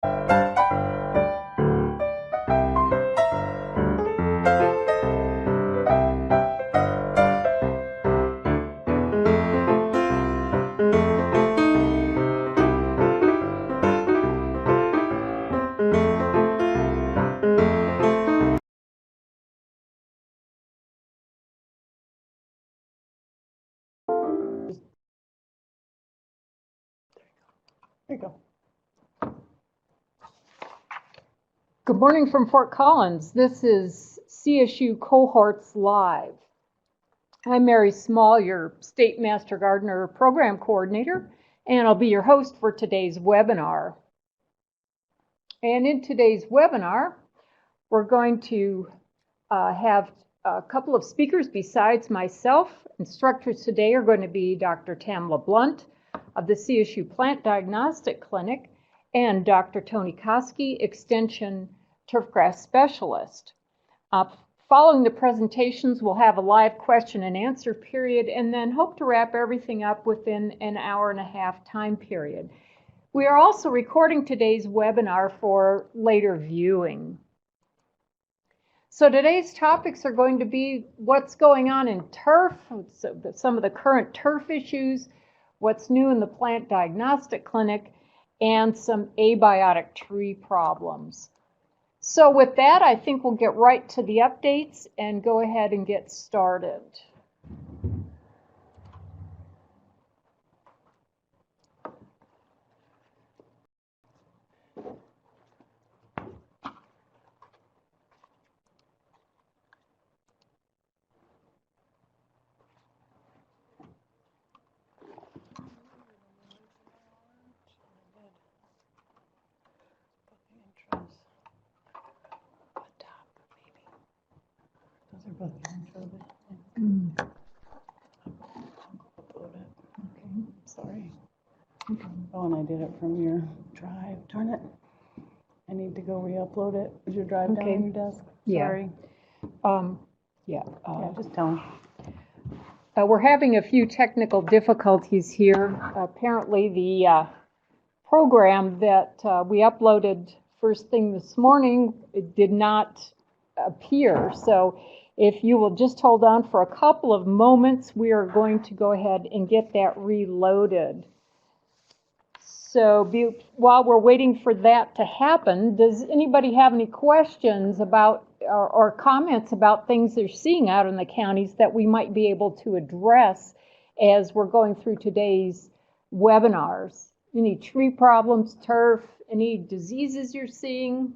There you go. Good morning from Fort Collins. This is CSU CO-Horts Live. I'm Mary Small, your State Master Gardener Program Coordinator, and I'll be your host for today's webinar. And in today's webinar, we're going to have a couple of speakers besides myself. Instructors today are going to be Dr. Tamla Blunt of the CSU Plant Diagnostic Clinic and Dr. Tony Koski, Extension Turfgrass Specialist. Following the presentations, we'll have a live question and answer period and then hope to wrap everything up within an hour-and-a-half time period. We are also recording today's webinar for later viewing. So today's topics are going to be what's going on in turf, some of the current turf issues, what's new in the Plant Diagnostic Clinic, and some abiotic tree problems. So with that, I think we'll get right to the updates and go ahead and get started. Those are both intro. Upload it. Okay, sorry. Okay. Oh, and I did it from your drive. Darn it. I need to go re-upload it. Is your drive down on your desk? Sorry. Yeah, just tell me. we're having a few technical difficulties here. Apparently the program that we uploaded first thing this morning, it did not appear. So if you will just hold on for a couple of moments, we are going to go ahead and get that reloaded. So while we're waiting for that to happen, does anybody have any questions about or comments about things they're seeing out in the counties that we might be able to address as we're going through today's webinars? Any tree problems, turf, any diseases you're seeing?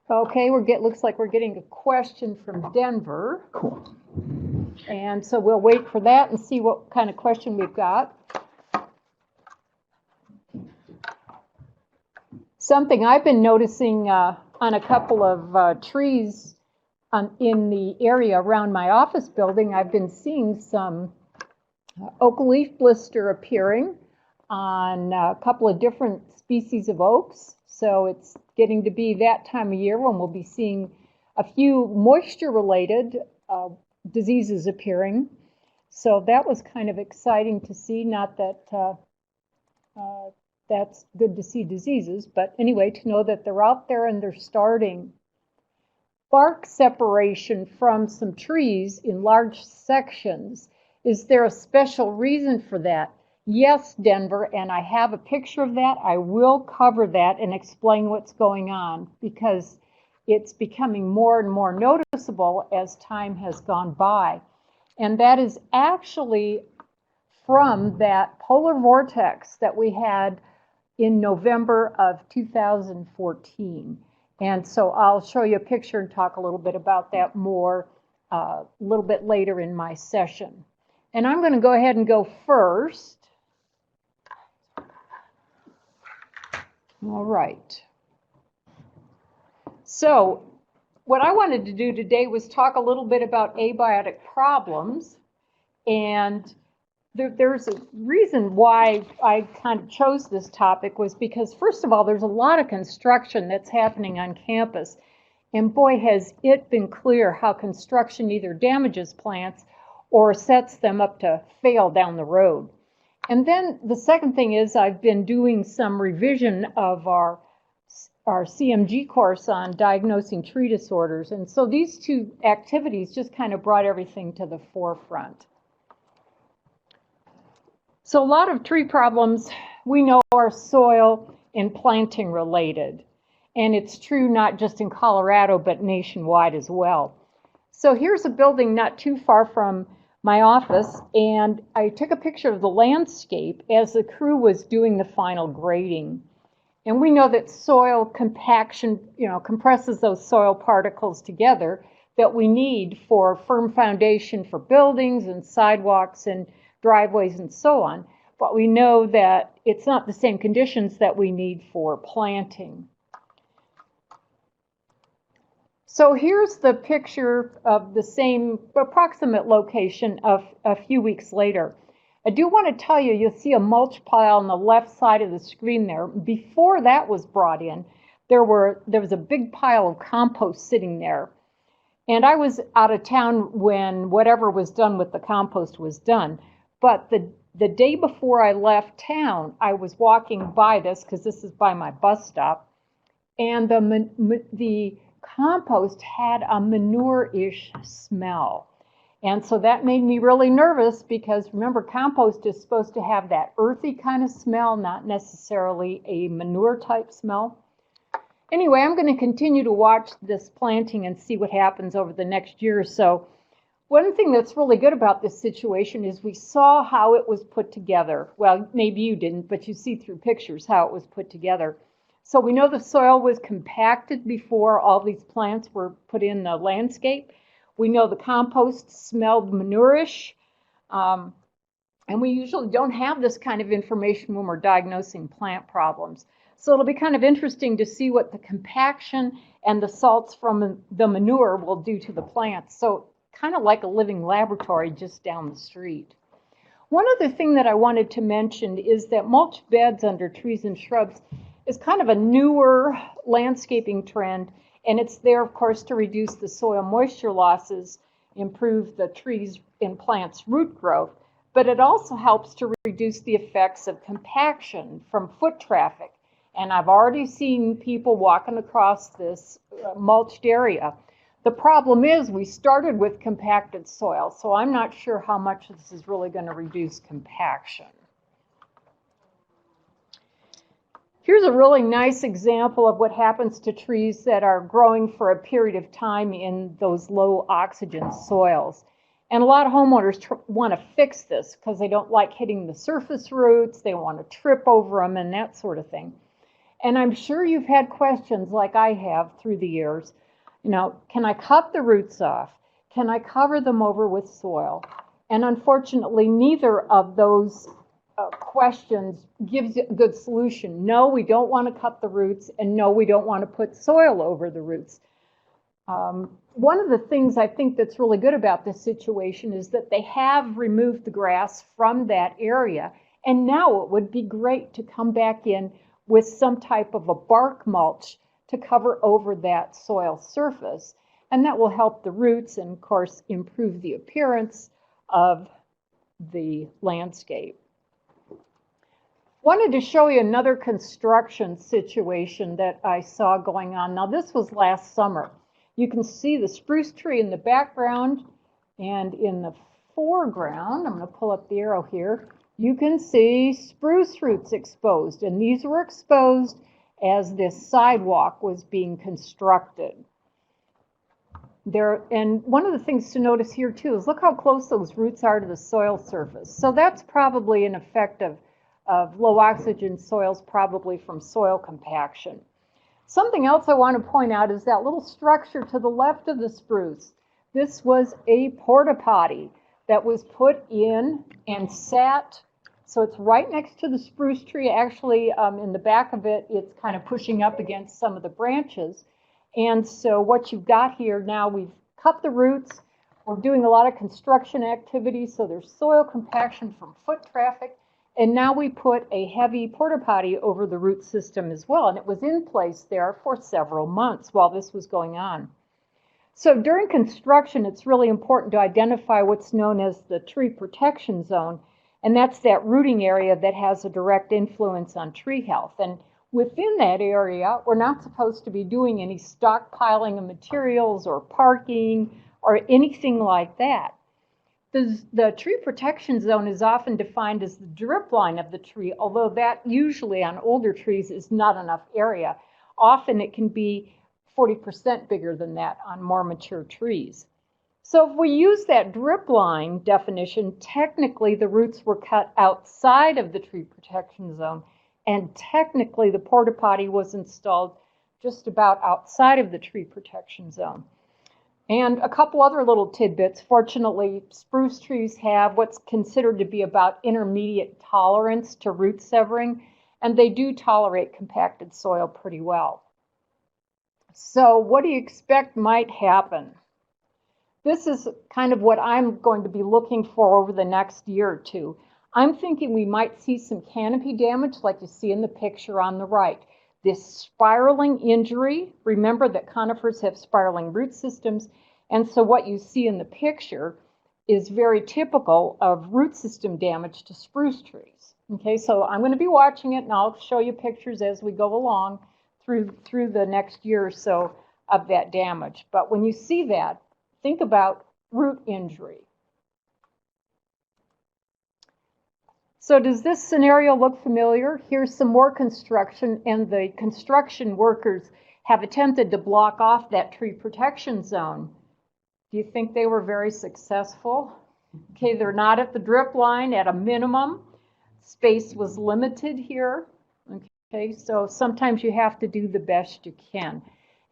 Okay, looks like we're getting a question from Denver. Cool. And so we'll wait for that and see what kind of question we've got. Something I've been noticing on a couple of trees in the area around my office building, I've been seeing some oak leaf blister appearing on a couple of different species of oaks. So it's getting to be that time of year when we'll be seeing a few moisture-related diseases appearing. So that was kind of exciting to see. Not that that's good to see diseases, but anyway, to know that they're out there and they're starting. Bark separation from some trees in large sections. Is there a special reason for that? Yes, Denver, and I have a picture of that. I will cover that and explain what's going on because it's becoming more and more noticeable as time has gone by. And that is actually from that polar vortex that we had in November of 2014. And so I'll show you a picture and talk a little bit about that more a little bit later in my session. And I'm going to go ahead and go first. All right. So what I wanted to do today was talk a little bit about abiotic problems. And there's a reason why I kind of chose this topic was because, first of all, there's a lot of construction that's happening on campus. And boy, has it been clear how construction either damages plants or sets them up to fail down the road. And then the second thing is I've been doing some revision of our CMG course on diagnosing tree disorders. And so these two activities just kind of brought everything to the forefront. So a lot of tree problems we know are soil and planting related. And it's true not just in Colorado, but nationwide as well. So here's a building not too far from my office, and I took a picture of the landscape as the crew was doing the final grading. And we know that soil compaction, compresses those soil particles together that we need for firm foundation for buildings and sidewalks and driveways and so on. But we know that it's not the same conditions that we need for planting. So here's the picture of the same approximate location of a few weeks later. I do want to tell you, you'll see a mulch pile on the left side of the screen there. Before that was brought in, there was a big pile of compost sitting there. And I was out of town when whatever was done with the compost was done. But the day before I left town, I was walking by this, because this is by my bus stop, and the compost had a manure-ish smell. And so that made me really nervous because remember, compost is supposed to have that earthy kind of smell, not necessarily a manure type smell. Anyway, I'm going to continue to watch this planting and see what happens over the next year or so. One thing that's really good about this situation is we saw how it was put together. Well, maybe you didn't, but you see through pictures how it was put together. So we know the soil was compacted before all these plants were put in the landscape. We know the compost smelled manure-ish. And we usually don't have this kind of information when we're diagnosing plant problems. So it'll be kind of interesting to see what the compaction and the salts from the manure will do to the plants. So kind of like a living laboratory just down the street. One other thing that I wanted to mention is that mulch beds under trees and shrubs is kind of a newer landscaping trend, and it's there, of course, to reduce the soil moisture losses, improve the trees and plants' root growth, but it also helps to reduce the effects of compaction from foot traffic. And I've already seen people walking across this mulched area. The problem is we started with compacted soil, so I'm not sure how much this is really going to reduce compaction. Here's a really nice example of what happens to trees that are growing for a period of time in those low oxygen soils. And a lot of homeowners want to fix this because they don't like hitting the surface roots, they want to trip over them and that sort of thing. And I'm sure you've had questions like I have through the years. Can I cut the roots off? Can I cover them over with soil? And unfortunately, neither of those questions gives a good solution. No, we don't want to cut the roots, and no, we don't want to put soil over the roots. One of the things I think that's really good about this situation is that they have removed the grass from that area, and now it would be great to come back in with some type of a bark mulch to cover over that soil surface, and that will help the roots and, of course, improve the appearance of the landscape. Wanted to show you another construction situation that I saw going on. Now, this was last summer. You can see the spruce tree in the background, and in the foreground, I'm going to pull up the arrow here, you can see spruce roots exposed, and these were exposed as this sidewalk was being constructed. And one of the things to notice here too is look how close those roots are to the soil surface. So that's probably an effect of low oxygen soils, probably from soil compaction. Something else I want to point out is that little structure to the left of the spruce. This was a porta potty that was put in and sat, so it's right next to the spruce tree. Actually, in the back of it, it's kind of pushing up against some of the branches. And so what you've got here now, we've cut the roots. We're doing a lot of construction activity, so there's soil compaction from foot traffic. And now we put a heavy porta potty over the root system as well, and it was in place there for several months while this was going on. So during construction, it's really important to identify what's known as the tree protection zone, and that's that rooting area that has a direct influence on tree health. And within that area, we're not supposed to be doing any stockpiling of materials or parking or anything like that. The tree protection zone is often defined as the drip line of the tree, although that usually on older trees is not enough area. Often it can be 40% bigger than that on more mature trees. So if we use that drip line definition, technically the roots were cut outside of the tree protection zone, and technically the porta potty was installed just about outside of the tree protection zone. And a couple other little tidbits. Fortunately, spruce trees have what's considered to be about intermediate tolerance to root severing, and they do tolerate compacted soil pretty well. So what do you expect might happen? This is kind of what I'm going to be looking for over the next year or two. I'm thinking we might see some canopy damage like you see in the picture on the right. This spiraling injury, remember that conifers have spiraling root systems, and so what you see in the picture is very typical of root system damage to spruce trees. Okay, so I'm going to be watching it, and I'll show you pictures as we go along through the next year or so of that damage. But when you see that, think about root injury. So does this scenario look familiar? Here's some more construction, and the construction workers have attempted to block off that tree protection zone. Do you think they were very successful? Okay, they're not at the drip line at a minimum. Space was limited here. Okay, so sometimes you have to do the best you can.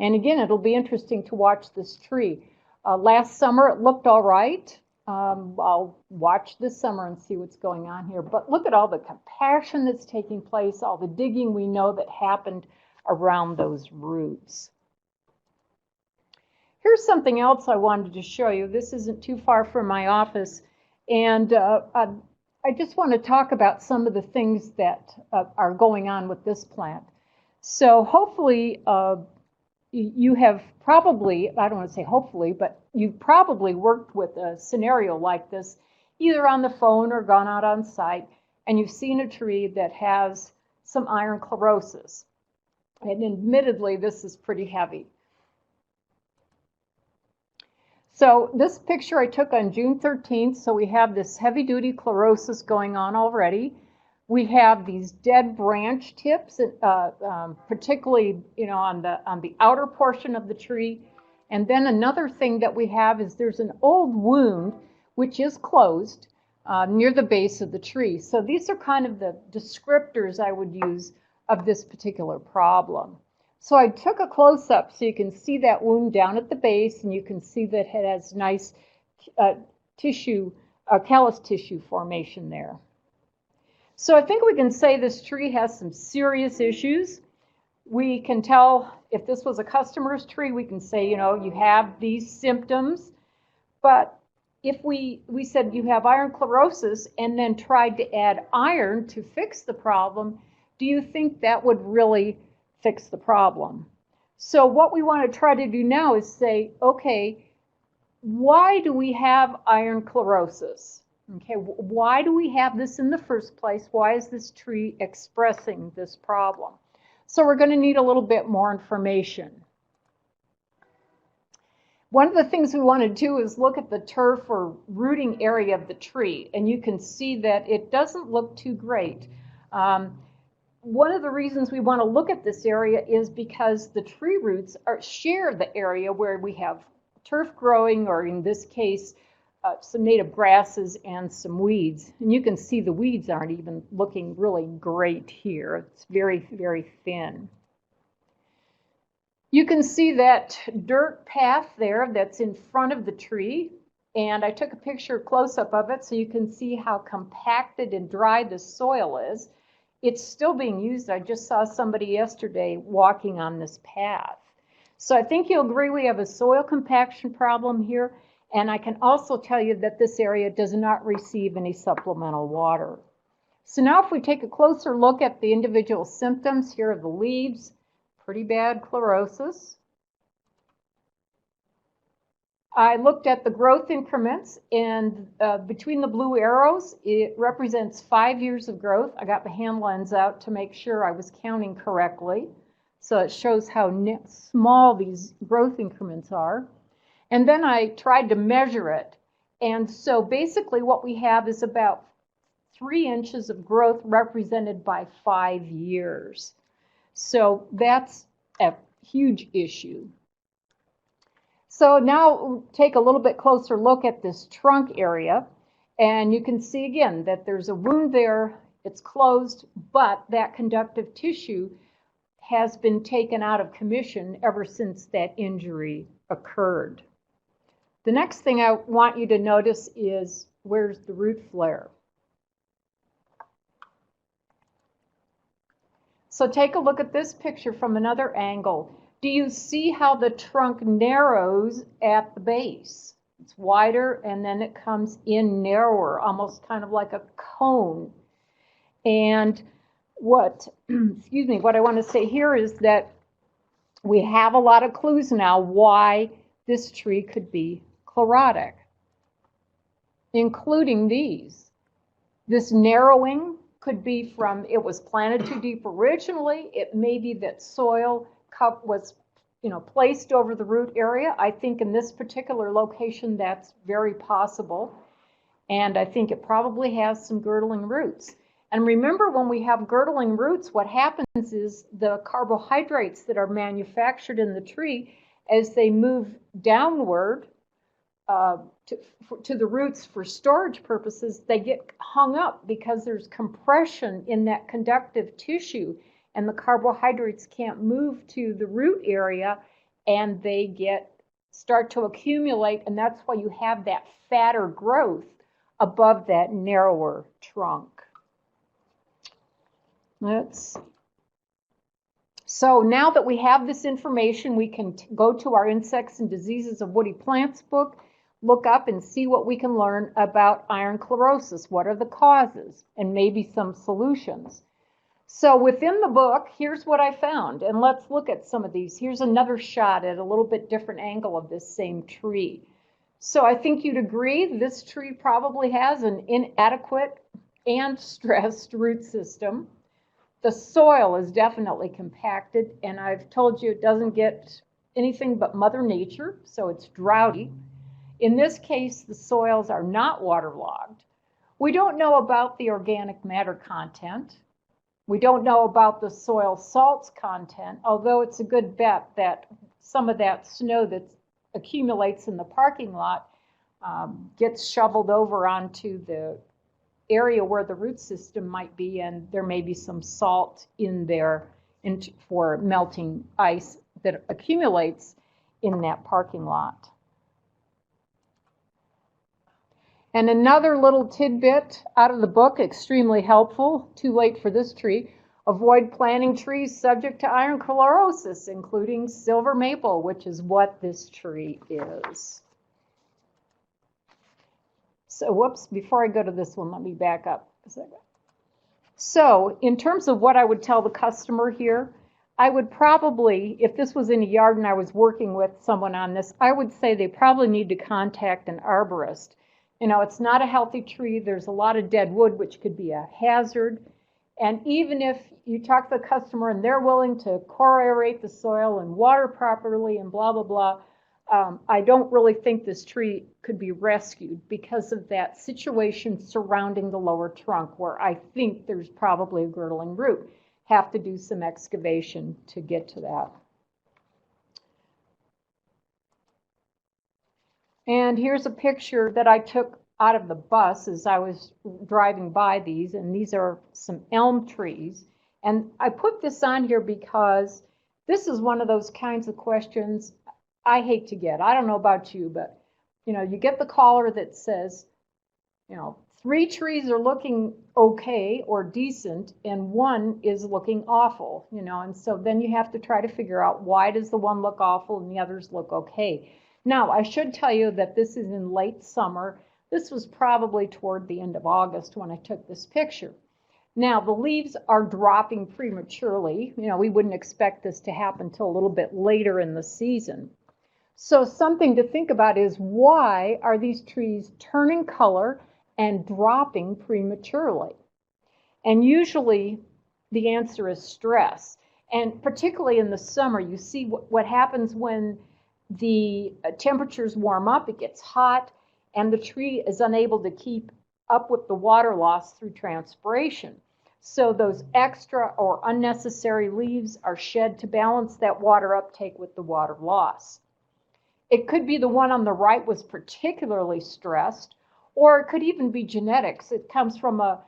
And again, it'll be interesting to watch this tree. Last summer, it looked all right. I'll watch this summer and see what's going on here. But look at all the compaction that's taking place, all the digging we know that happened around those roots. Here's something else I wanted to show you. This isn't too far from my office. And I just want to talk about some of the things that are going on with this plant. So hopefully you have probably, I don't want to say hopefully, but you've probably worked with a scenario like this, either on the phone or gone out on site, and you've seen a tree that has some iron chlorosis. And admittedly, this is pretty heavy. So this picture I took on June 13th, so we have this heavy-duty chlorosis going on already. We have these dead branch tips, particularly on the outer portion of the tree. And then another thing that we have is there's an old wound which is closed near the base of the tree. So these are kind of the descriptors I would use of this particular problem. So I took a close-up so you can see that wound down at the base, and you can see that it has nice callus tissue formation there. So I think we can say this tree has some serious issues. We can tell if this was a customer's tree, we can say, you have these symptoms. But if we said you have iron chlorosis and then tried to add iron to fix the problem, do you think that would really fix the problem? So what we want to try to do now is say, okay, why do we have iron chlorosis? Okay, why do we have this in the first place? Why is this tree expressing this problem? So we're going to need a little bit more information. One of the things we want to do is look at the turf or rooting area of the tree, and you can see that it doesn't look too great. One of the reasons we want to look at this area is because the tree roots share the area where we have turf growing, or in this case, some native grasses and some weeds. And you can see the weeds aren't even looking really great here. It's very, very thin. You can see that dirt path there that's in front of the tree. And I took a picture close-up of it so you can see how compacted and dry the soil is. It's still being used. I just saw somebody yesterday walking on this path. So I think you'll agree we have a soil compaction problem here. And I can also tell you that this area does not receive any supplemental water. So now if we take a closer look at the individual symptoms, here are the leaves, pretty bad chlorosis. I looked at the growth increments, and between the blue arrows, it represents 5 years of growth. I got the hand lens out to make sure I was counting correctly. So it shows how small these growth increments are. And then I tried to measure it. And so basically what we have is about 3 inches of growth represented by 5 years. So that's a huge issue. So now we'll take a little bit closer look at this trunk area, and you can see again that there's a wound there, it's closed, but that conductive tissue has been taken out of commission ever since that injury occurred. The next thing I want you to notice is where's the root flare. So take a look at this picture from another angle. Do you see how the trunk narrows at the base? It's wider and then it comes in narrower, almost kind of like a cone. And what, excuse me, what I want to say here is that we have a lot of clues now why this tree could be chlorotic, including these. This narrowing could be from it was planted too deep originally. It may be that soil was placed over the root area. I think in this particular location that's very possible. And I think it probably has some girdling roots. And remember, when we have girdling roots, what happens is the carbohydrates that are manufactured in the tree, as they move downward to the roots for storage purposes, they get hung up because there's compression in that conductive tissue, and the carbohydrates can't move to the root area, and they start to accumulate, and that's why you have that fatter growth above that narrower trunk. So now that we have this information, we can go to our Insects and Diseases of Woody Plants book, look up and see what we can learn about iron chlorosis. What are the causes? And maybe some solutions. So within the book, here's what I found. And let's look at some of these. Here's another shot at a little bit different angle of this same tree. So I think you'd agree this tree probably has an inadequate and stressed root system. The soil is definitely compacted, and I've told you it doesn't get anything but Mother Nature, so it's droughty. In this case, the soils are not waterlogged. We don't know about the organic matter content. We don't know about the soil salts content, although it's a good bet that some of that snow that accumulates in the parking lot gets shoveled over onto the area where the root system might be, and there may be some salt in there for melting ice that accumulates in that parking lot. And another little tidbit out of the book, extremely helpful, too late for this tree. Avoid planting trees subject to iron chlorosis, including silver maple, which is what this tree is. So, whoops, before I go to this one, let me back up a second. So, in terms of what I would tell the customer here, I would probably, if this was in a yard and I was working with someone on this, I would say they probably need to contact an arborist. You know, it's not a healthy tree. There's a lot of dead wood, which could be a hazard. And even if you talk to the customer and they're willing to core-aerate the soil and water properly and blah, blah, blah, I don't really think this tree could be rescued because of that situation surrounding the lower trunk, where I think there's probably a girdling root. Have to do some excavation to get to that. And here's a picture that I took out of the bus as I was driving by these, and these are some elm trees. And I put this on here because this is one of those kinds of questions I hate to get. I don't know about you, but you get the caller that says, 3 trees are looking okay or decent and 1 is looking awful, and so then you have to try to figure out, why does the one look awful and the others look okay? Now, I should tell you that this is in late summer. This was probably toward the end of August when I took this picture. Now, the leaves are dropping prematurely. You know, we wouldn't expect this to happen until a little bit later in the season. So something to think about is, why are these trees turning color and dropping prematurely? And usually the answer is stress. And particularly in the summer, you see what happens when the temperatures warm up, it gets hot, and the tree is unable to keep up with the water loss through transpiration. So those extra or unnecessary leaves are shed to balance that water uptake with the water loss. It could be the one on the right was particularly stressed, or it could even be genetics. It comes from a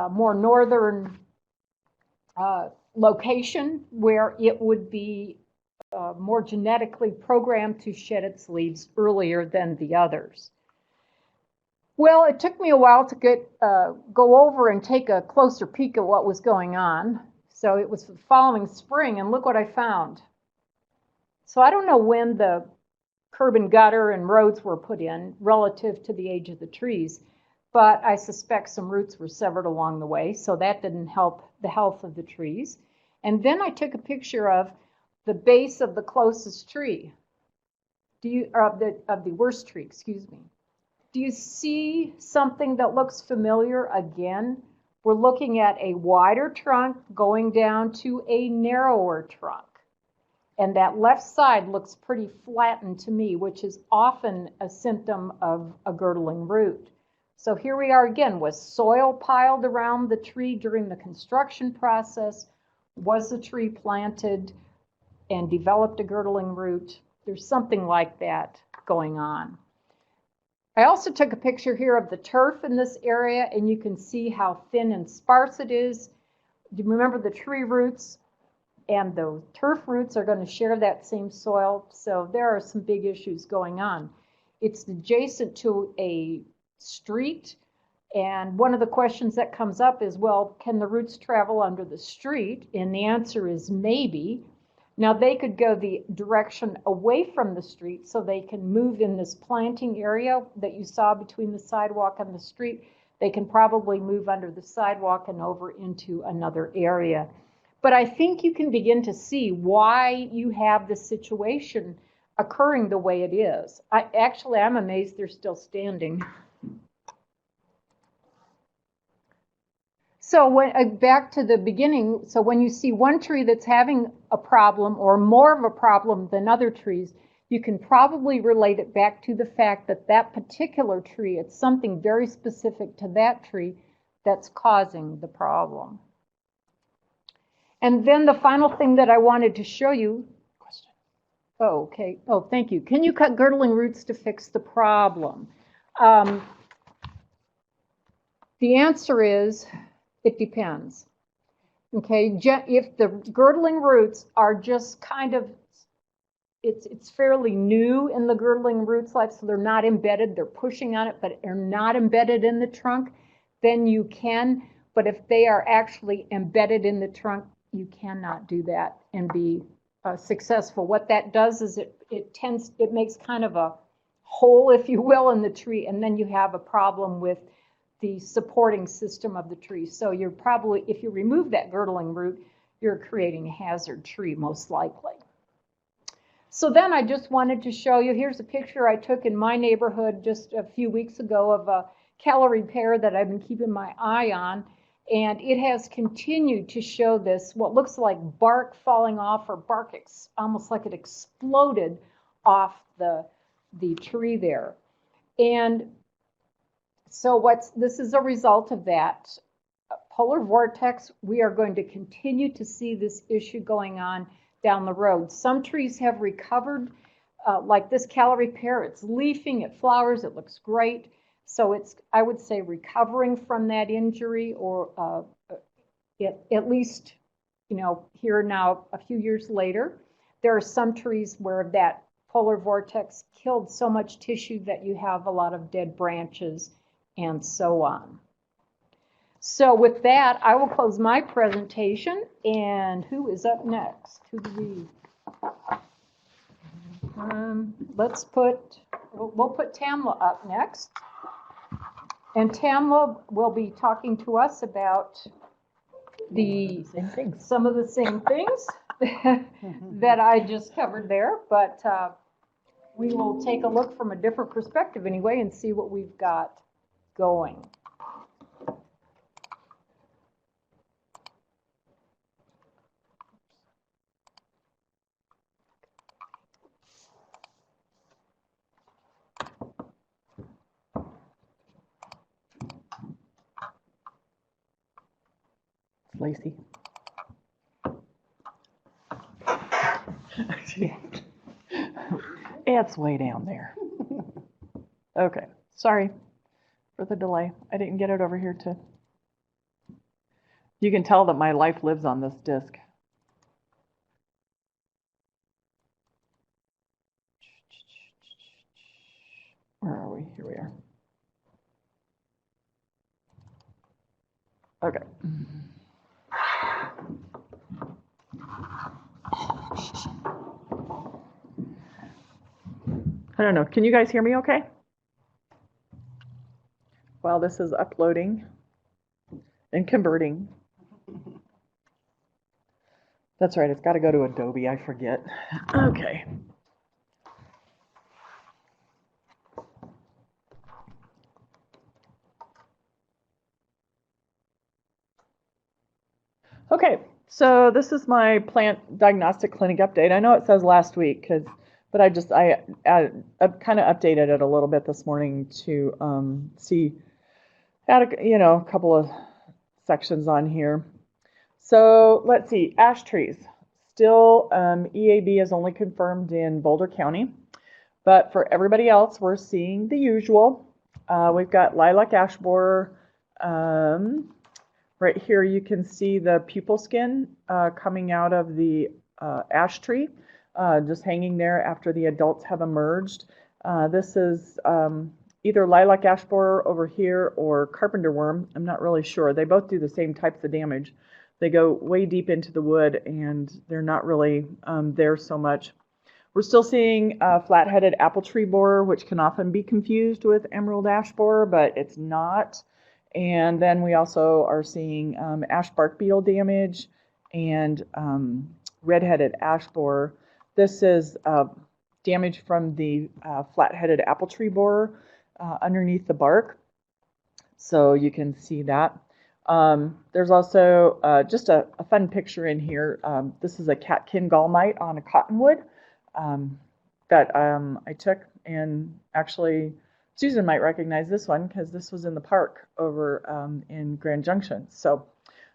more northern location where it would be more genetically programmed to shed its leaves earlier than the others. Well, it took me a while to go over and take a closer peek at what was going on. So it was the following spring, and look what I found. So I don't know when the curb and gutter and roads were put in relative to the age of the trees, but I suspect some roots were severed along the way, so that didn't help the health of the trees. And then I took a picture of the base of the closest tree, of the worst tree, excuse me. Do you see something that looks familiar again? We're looking at a wider trunk going down to a narrower trunk. And that left side looks pretty flattened to me, which is often a symptom of a girdling root. So here we are again. Was soil piled around the tree during the construction process? Was the tree planted and developed a girdling root? There's something like that going on. I also took a picture here of the turf in this area, and you can see how thin and sparse it is. Do you remember the tree roots and the turf roots are going to share that same soil? So there are some big issues going on. It's adjacent to a street, and one of the questions that comes up is, well, can the roots travel under the street? And the answer is maybe. Now, they could go the direction away from the street, so they can move in this planting area that you saw between the sidewalk and the street. They can probably move under the sidewalk and over into another area. But I think you can begin to see why you have this situation occurring the way it is. I'm amazed they're still standing. So back to the beginning, so when you see one tree that's having a problem or more of a problem than other trees, you can probably relate it back to the fact that that particular tree, it's something very specific to that tree that's causing the problem. And then the final thing that I wanted to show you. Question. Oh, okay. Oh, thank you. Can you cut girdling roots to fix the problem? The answer is, it depends. Okay, if the girdling roots are just kind of, it's fairly new in the girdling root's life, so they're not embedded, they're pushing on it, but are not embedded in the trunk, then you can. But if they are actually embedded in the trunk, you cannot do that and be successful. What that does is it makes kind of a hole, if you will, in the tree, and then you have a problem with the supporting system of the tree. So you're probably, if you remove that girdling root, you're creating a hazard tree most likely. So then I just wanted to show you, here's a picture I took in my neighborhood just a few weeks ago of a calorie pear that I've been keeping my eye on, and it has continued to show this, what looks like bark falling off, or bark almost like it exploded off the tree there. And so this is a result of that polar vortex. We are going to continue to see this issue going on down the road. Some trees have recovered, like this calorie pear. It's leafing, it flowers, it looks great. So it's, I would say, recovering from that injury, or at least, you know, here now a few years later. There are some trees where that polar vortex killed so much tissue that you have a lot of dead branches and so on. So with that, I will close my presentation. And who is up next? Who do we? We'll put Tamla up next. And Tamla will be talking to us about Same things. some of the same things that I just covered there, but we will take a look from a different perspective anyway and see what we've got going. Lacey. It's way down there. Okay, sorry for the delay. I didn't get it over here to. You can tell that my life lives on this disc. Where are we? Here we are. Okay. I don't know. Can you guys hear me okay? While this is uploading and converting. That's right. It's got to go to Adobe. I forget. Okay. Okay, so this is my Plant Diagnostic Clinic update. I know it says last week, but I kind of updated it a little bit this morning to add a couple of sections on here. So let's see, ash trees. Still, EAB is only confirmed in Boulder County, but for everybody else, we're seeing the usual. We've got lilac ash borer. Right here, you can see the pupal skin coming out of the ash tree, just hanging there after the adults have emerged. This is either lilac ash borer over here or carpenter worm. I'm not really sure. They both do the same types of damage. They go way deep into the wood, and they're not really there so much. We're still seeing flat-headed apple tree borer, which can often be confused with emerald ash borer, but it's not. And then we also are seeing ash bark beetle damage and red-headed ash borer. This is damage from the flat-headed apple tree borer underneath the bark. So you can see that. There's also just a fun picture in here. This is a catkin gall mite on a cottonwood that I took, and actually Susan might recognize this one because this was in the park over in Grand Junction. So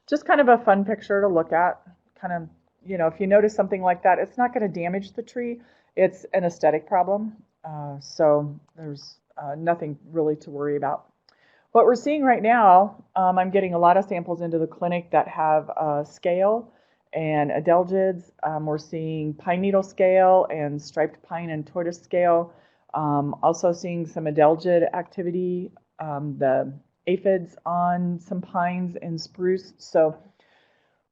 just kind of a fun picture to look at. Kind of, if you notice something like that, it's not going to damage the tree. It's an aesthetic problem. So there's nothing really to worry about. What we're seeing right now, I'm getting a lot of samples into the clinic that have scale and adelgids. We're seeing pine needle scale and striped pine and tortoise scale. Also seeing some adelgid activity, the aphids on some pines and spruce. So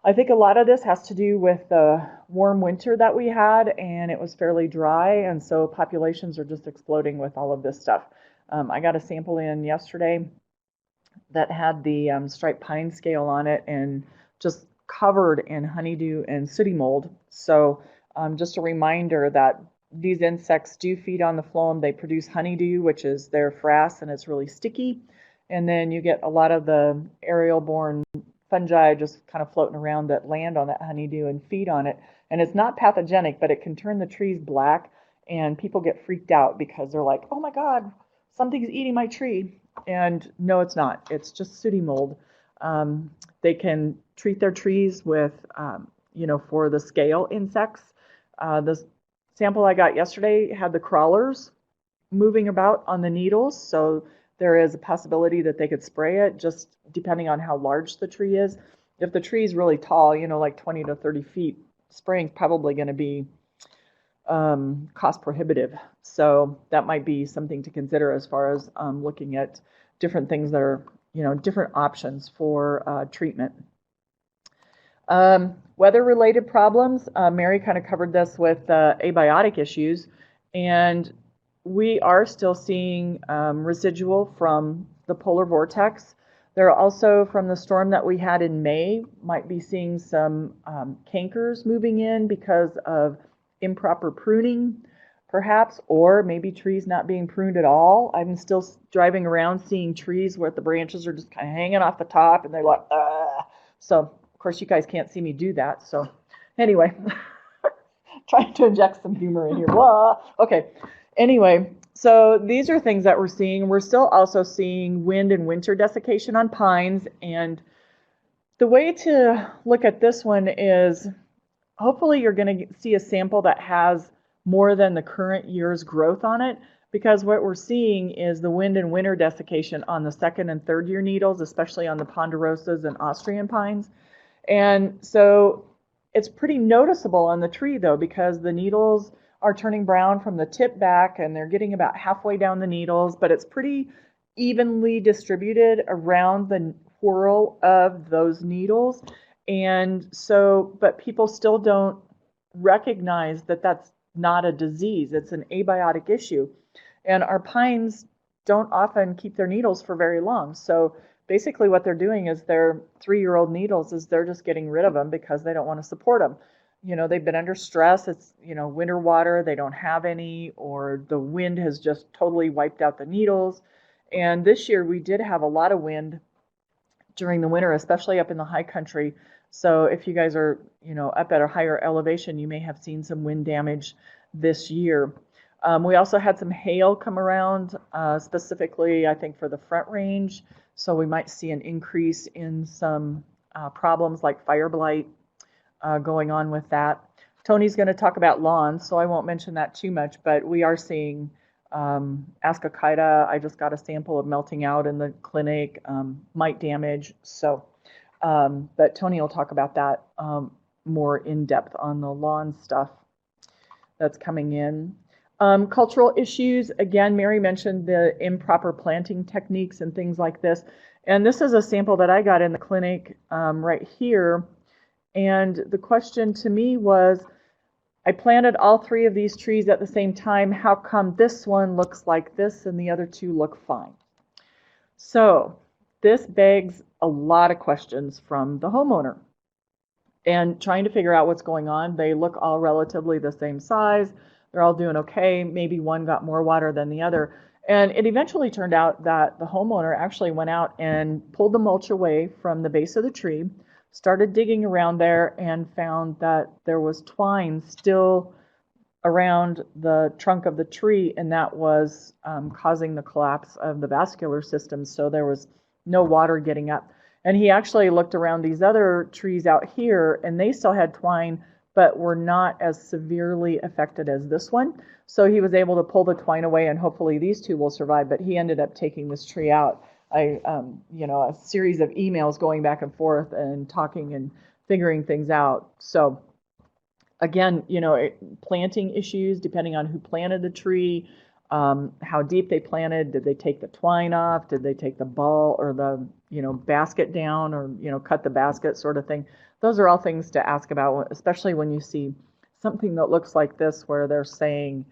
I think a lot of this has to do with the warm winter that we had, and it was fairly dry, and so populations are just exploding with all of this stuff. I got a sample in yesterday that had the striped pine scale on it and just covered in honeydew and sooty mold. So just a reminder that these insects do feed on the phloem. They produce honeydew, which is their frass, and it's really sticky. And then you get a lot of the aerial-borne fungi just kind of floating around that land on that honeydew and feed on it. And it's not pathogenic, but it can turn the trees black, and people get freaked out because they're like, oh my God, something's eating my tree. And no, it's not. It's just sooty mold. They can treat their trees with, for the scale insects. The sample I got yesterday had the crawlers moving about on the needles, so there is a possibility that they could spray it, just depending on how large the tree is. If the tree is really tall, like 20 to 30 feet, spraying is probably going to be cost prohibitive. So that might be something to consider as far as looking at different things that are, different options for treatment. Weather-related problems, Mary kind of covered this with abiotic issues, and we are still seeing residual from the polar vortex. There are also, from the storm that we had in May, might be seeing some cankers moving in because of improper pruning, perhaps, or maybe trees not being pruned at all. I'm still driving around seeing trees where the branches are just kind of hanging off the top, and they're like, ah. So, of course, you guys can't see me do that. So, anyway, trying to inject some humor in here. Blah. Okay. Anyway, so these are things that we're seeing. We're still also seeing wind and winter desiccation on pines. And the way to look at this one is hopefully you're going to see a sample that has more than the current year's growth on it, because what we're seeing is the wind and winter desiccation on the second and third year needles, especially on the ponderosas and Austrian pines. And so it's pretty noticeable on the tree though, because the needles are turning brown from the tip back and they're getting about halfway down the needles, but it's pretty evenly distributed around the whorl of those needles. And so, but people still don't recognize that that's not a disease, it's an abiotic issue. And our pines don't often keep their needles for very long. So basically what they're doing is their 3-year-old needles is they're just getting rid of them because they don't want to support them. You know, they've been under stress. It's, you know, winter water, they don't have any, or the wind has just totally wiped out the needles. And this year we did have a lot of wind during the winter, especially up in the high country. So if you guys are, you know, up at a higher elevation, you may have seen some wind damage this year. We also had some hail come around, specifically, I think, for the Front Range. So we might see an increase in some problems like fire blight going on with that. Tony's going to talk about lawns, so I won't mention that too much, but we are seeing Ascochyta. I just got a sample of melting out in the clinic, mite damage. So, but Tony will talk about that more in depth on the lawn stuff that's coming in. Cultural issues, again, Mary mentioned the improper planting techniques and things like this. And this is a sample that I got in the clinic right here. And the question to me was, I planted all 3 of these trees at the same time. How come this one looks like this and the other 2 look fine? So this begs a lot of questions from the homeowner. And trying to figure out what's going on. They look all relatively the same size. They're all doing okay. Maybe one got more water than the other. And it eventually turned out that the homeowner actually went out and pulled the mulch away from the base of the tree, started digging around there, and found that there was twine still around the trunk of the tree, and that was causing the collapse of the vascular system. So there was no water getting up. And he actually looked around these other trees out here, and they still had twine, but were not as severely affected as this one. So he was able to pull the twine away, and hopefully these 2 will survive, but he ended up taking this tree out. You know, a series of emails going back and forth and talking and figuring things out. So again, you know, planting issues, depending on who planted the tree, how deep they planted, did they take the twine off, did they take the ball or the, you know, basket down, or, you know, cut the basket sort of thing. Those are all things to ask about, especially when you see something that looks like this, where they're saying,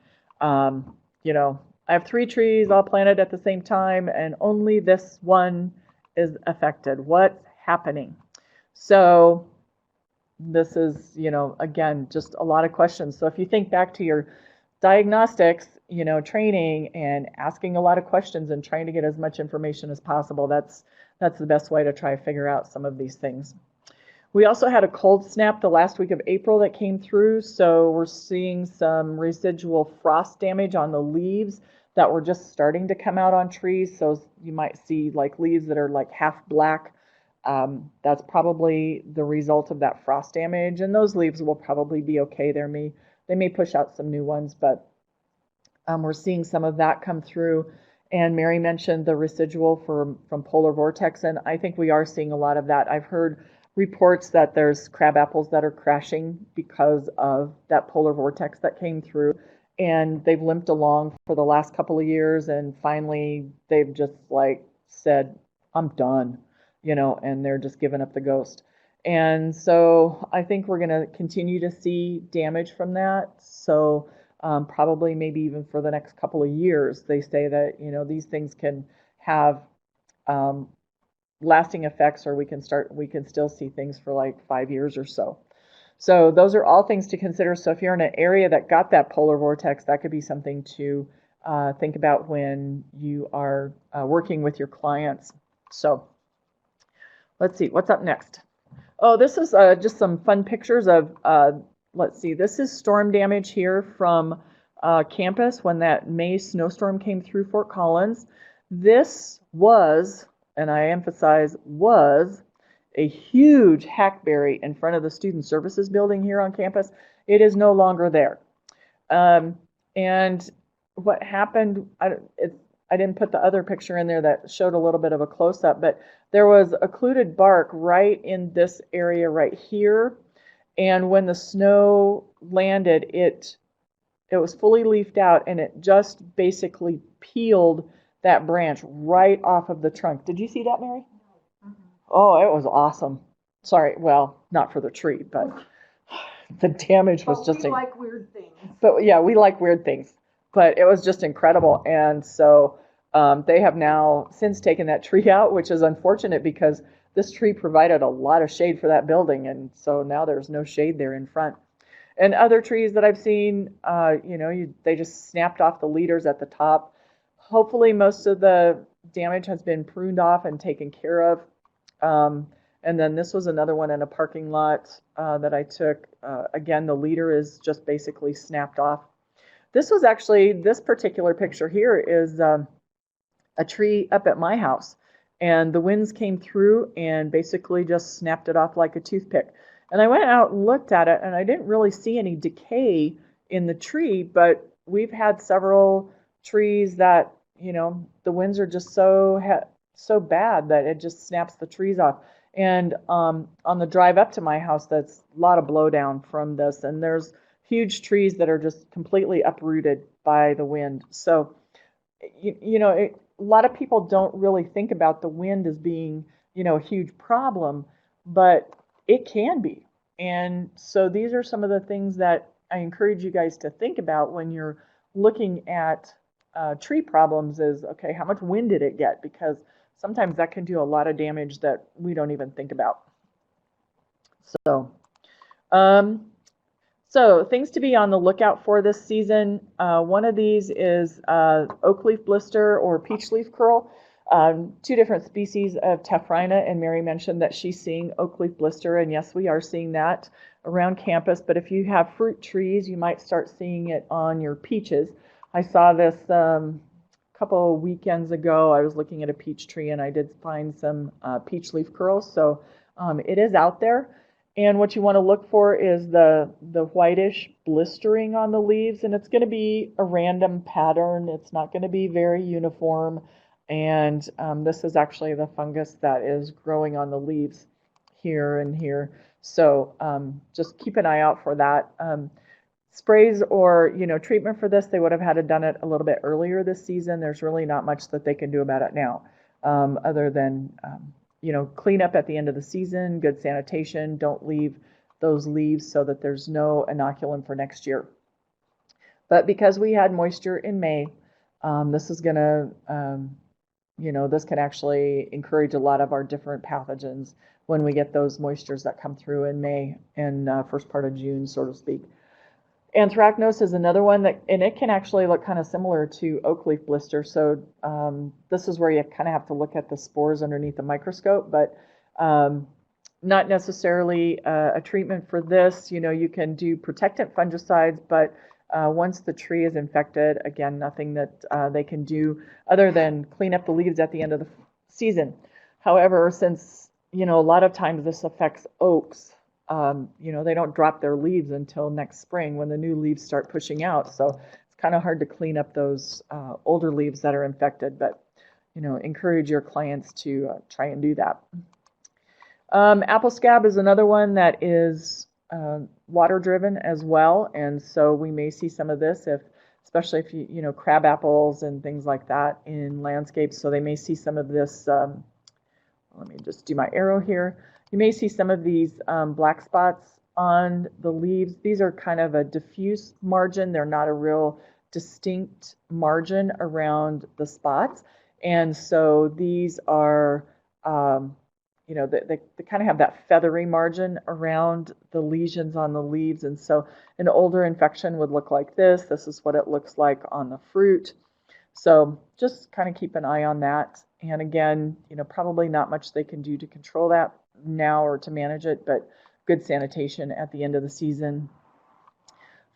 you know, I have 3 trees all planted at the same time and only this one is affected. What's happening? So this is, you know, again, just a lot of questions. So if you think back to your diagnostics, you know, training and asking a lot of questions and trying to get as much information as possible, that's the best way to try to figure out some of these things. We also had a cold snap the last week of April that came through, so we're seeing some residual frost damage on the leaves that were just starting to come out on trees. So you might see like leaves that are like half black. That's probably the result of that frost damage, and those leaves will probably be okay. They may push out some new ones, but we're seeing some of that come through. And Mary mentioned the residual from polar vortex, and I think we are seeing a lot of that. I've heard reports that there's crab apples that are crashing because of that polar vortex that came through, and they've limped along for the last couple of years, and finally they've just like said, I'm done, you know, and they're just giving up the ghost. And so I think we're going to continue to see damage from that. So probably maybe even for the next couple of years. They say that, you know, these things can have lasting effects, or we can still see things for like 5 years or so. So those are all things to consider. So if you're in an area that got that polar vortex, that could be something to think about when you are working with your clients. So let's see, what's up next? Oh, this is just some fun pictures of, let's see, this is storm damage here from campus when that May snowstorm came through Fort Collins. This was, and I emphasize was, a huge hackberry in front of the Student Services building here on campus. It is no longer there. And what happened, I didn't put the other picture in there that showed a little bit of a close-up, but there was occluded bark right in this area right here. And when the snow landed, it was fully leafed out, and it just basically peeled that branch right off of the trunk. Did you see that, Mary? Oh, it was awesome. Sorry, well, not for the tree, but the damage was just. We like weird things. But yeah, we like weird things. But it was just incredible, and so they have now since taken that tree out, which is unfortunate because this tree provided a lot of shade for that building, and so now there's no shade there in front. And other trees that I've seen, they just snapped off the leaders at the top. Hopefully, most of the damage has been pruned off and taken care of. And then this was another one in a parking lot that I took. Again, the leader is just basically snapped off. This was actually, this particular picture here is a tree up at my house. And the winds came through and basically just snapped it off like a toothpick. And I went out and looked at it, and I didn't really see any decay in the tree, but we've had several trees that, the winds are just so bad that it just snaps the trees off. And on the drive up to my house, that's a lot of blowdown from this, and there's huge trees that are just completely uprooted by the wind. So, a lot of people don't really think about the wind as being, a huge problem, but it can be. And so these are some of the things that I encourage you guys to think about when you're looking at tree problems is, okay, how much wind did it get? Because sometimes that can do a lot of damage that we don't even think about. So things to be on the lookout for this season. One of these is oak leaf blister or peach leaf curl. Two different species of Tephrina, and Mary mentioned that she's seeing oak leaf blister, and yes, we are seeing that around campus, but if you have fruit trees, you might start seeing it on your peaches. I saw this couple of weekends ago. I was looking at a peach tree and I did find some peach leaf curls, so it is out there. And what you want to look for is the whitish blistering on the leaves, and it's going to be a random pattern. It's not going to be very uniform. And this is actually the fungus that is growing on the leaves here and here. So just keep an eye out for that. Sprays or, treatment for this, they would have had to done it a little bit earlier this season. There's really not much that they can do about it now, other than, clean up at the end of the season, good sanitation, don't leave those leaves so that there's no inoculum for next year. But because we had moisture in May, this is going to, this can actually encourage a lot of our different pathogens when we get those moistures that come through in May and first part of June, so to speak. Anthracnose is another one and it can actually look kind of similar to oak leaf blister. So this is where you kind of have to look at the spores underneath the microscope, but not necessarily a treatment for this. You can do protectant fungicides, but once the tree is infected, again, nothing that they can do other than clean up the leaves at the end of the season. However, since, a lot of times this affects oaks, they don't drop their leaves until next spring when the new leaves start pushing out. So it's kind of hard to clean up those older leaves that are infected, but, encourage your clients to try and do that. Apple scab is another one that is water driven as well. And so we may see some of this especially if you, crab apples and things like that in landscapes. So they may see some of this, let me just do my arrow here. You may see some of these black spots on the leaves. These are kind of a diffuse margin. They're not a real distinct margin around the spots. And so these are you know, they kind of have that feathery margin around the lesions on the leaves. And so an older infection would look like this. This is what it looks like on the fruit. So just kind of keep an eye on that. And again, you know, probably not much they can do to control that now or to manage it, but good sanitation at the end of the season.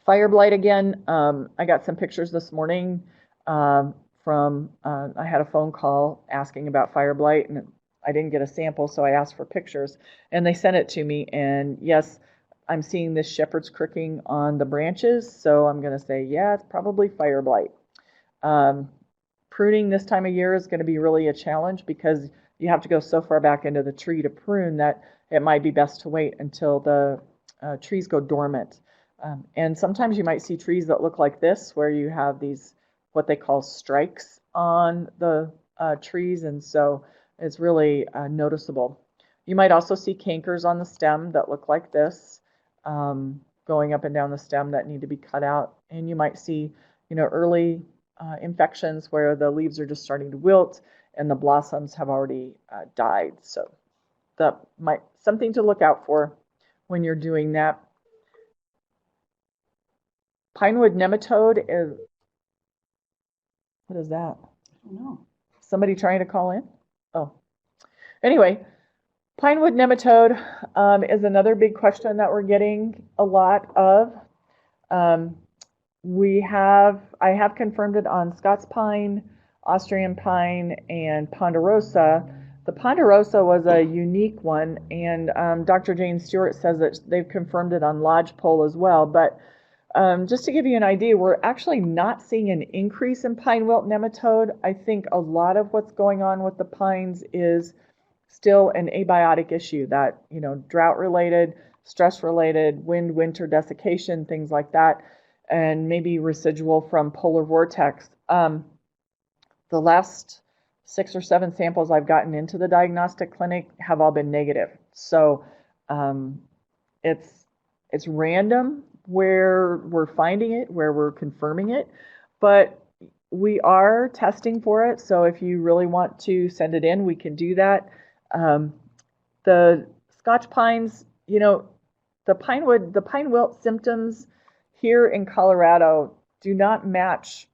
Fire blight again. I got some pictures this morning from, I had a phone call asking about fire blight, and I didn't get a sample, so I asked for pictures, and they sent it to me. And yes, I'm seeing this shepherd's cricking on the branches, so I'm going to say, yeah, it's probably fire blight. Pruning this time of year is going to be really a challenge because you have to go so far back into the tree to prune that it might be best to wait until the trees go dormant. And sometimes you might see trees that look like this, where you have these, what they call strikes on the trees, and so it's really noticeable. You might also see cankers on the stem that look like this, going up and down the stem that need to be cut out. And you might see, you know, early infections where the leaves are just starting to wilt and the blossoms have already died. So that might something to look out for when you're doing that. Pinewood nematode is, what is that? I don't know. Somebody trying to call in? Oh. Anyway, pinewood nematode is another big question that we're getting a lot of. I have confirmed it on Scots pine, Austrian pine, and ponderosa. The ponderosa was a unique one, and Dr. Jane Stewart says that they've confirmed it on lodgepole as well. But just to give you an idea, we're actually not seeing an increase in pine wilt nematode. I think a lot of what's going on with the pines is still an abiotic issue that, you know, drought related, stress related, wind, winter desiccation, things like that, and maybe residual from polar vortex. The last 6 or 7 samples I've gotten into the diagnostic clinic have all been negative. So it's random where we're finding it, where we're confirming it, but we are testing for it. So if you really want to send it in, we can do that. The Scotch pines, you know, the pine wilt symptoms here in Colorado do not match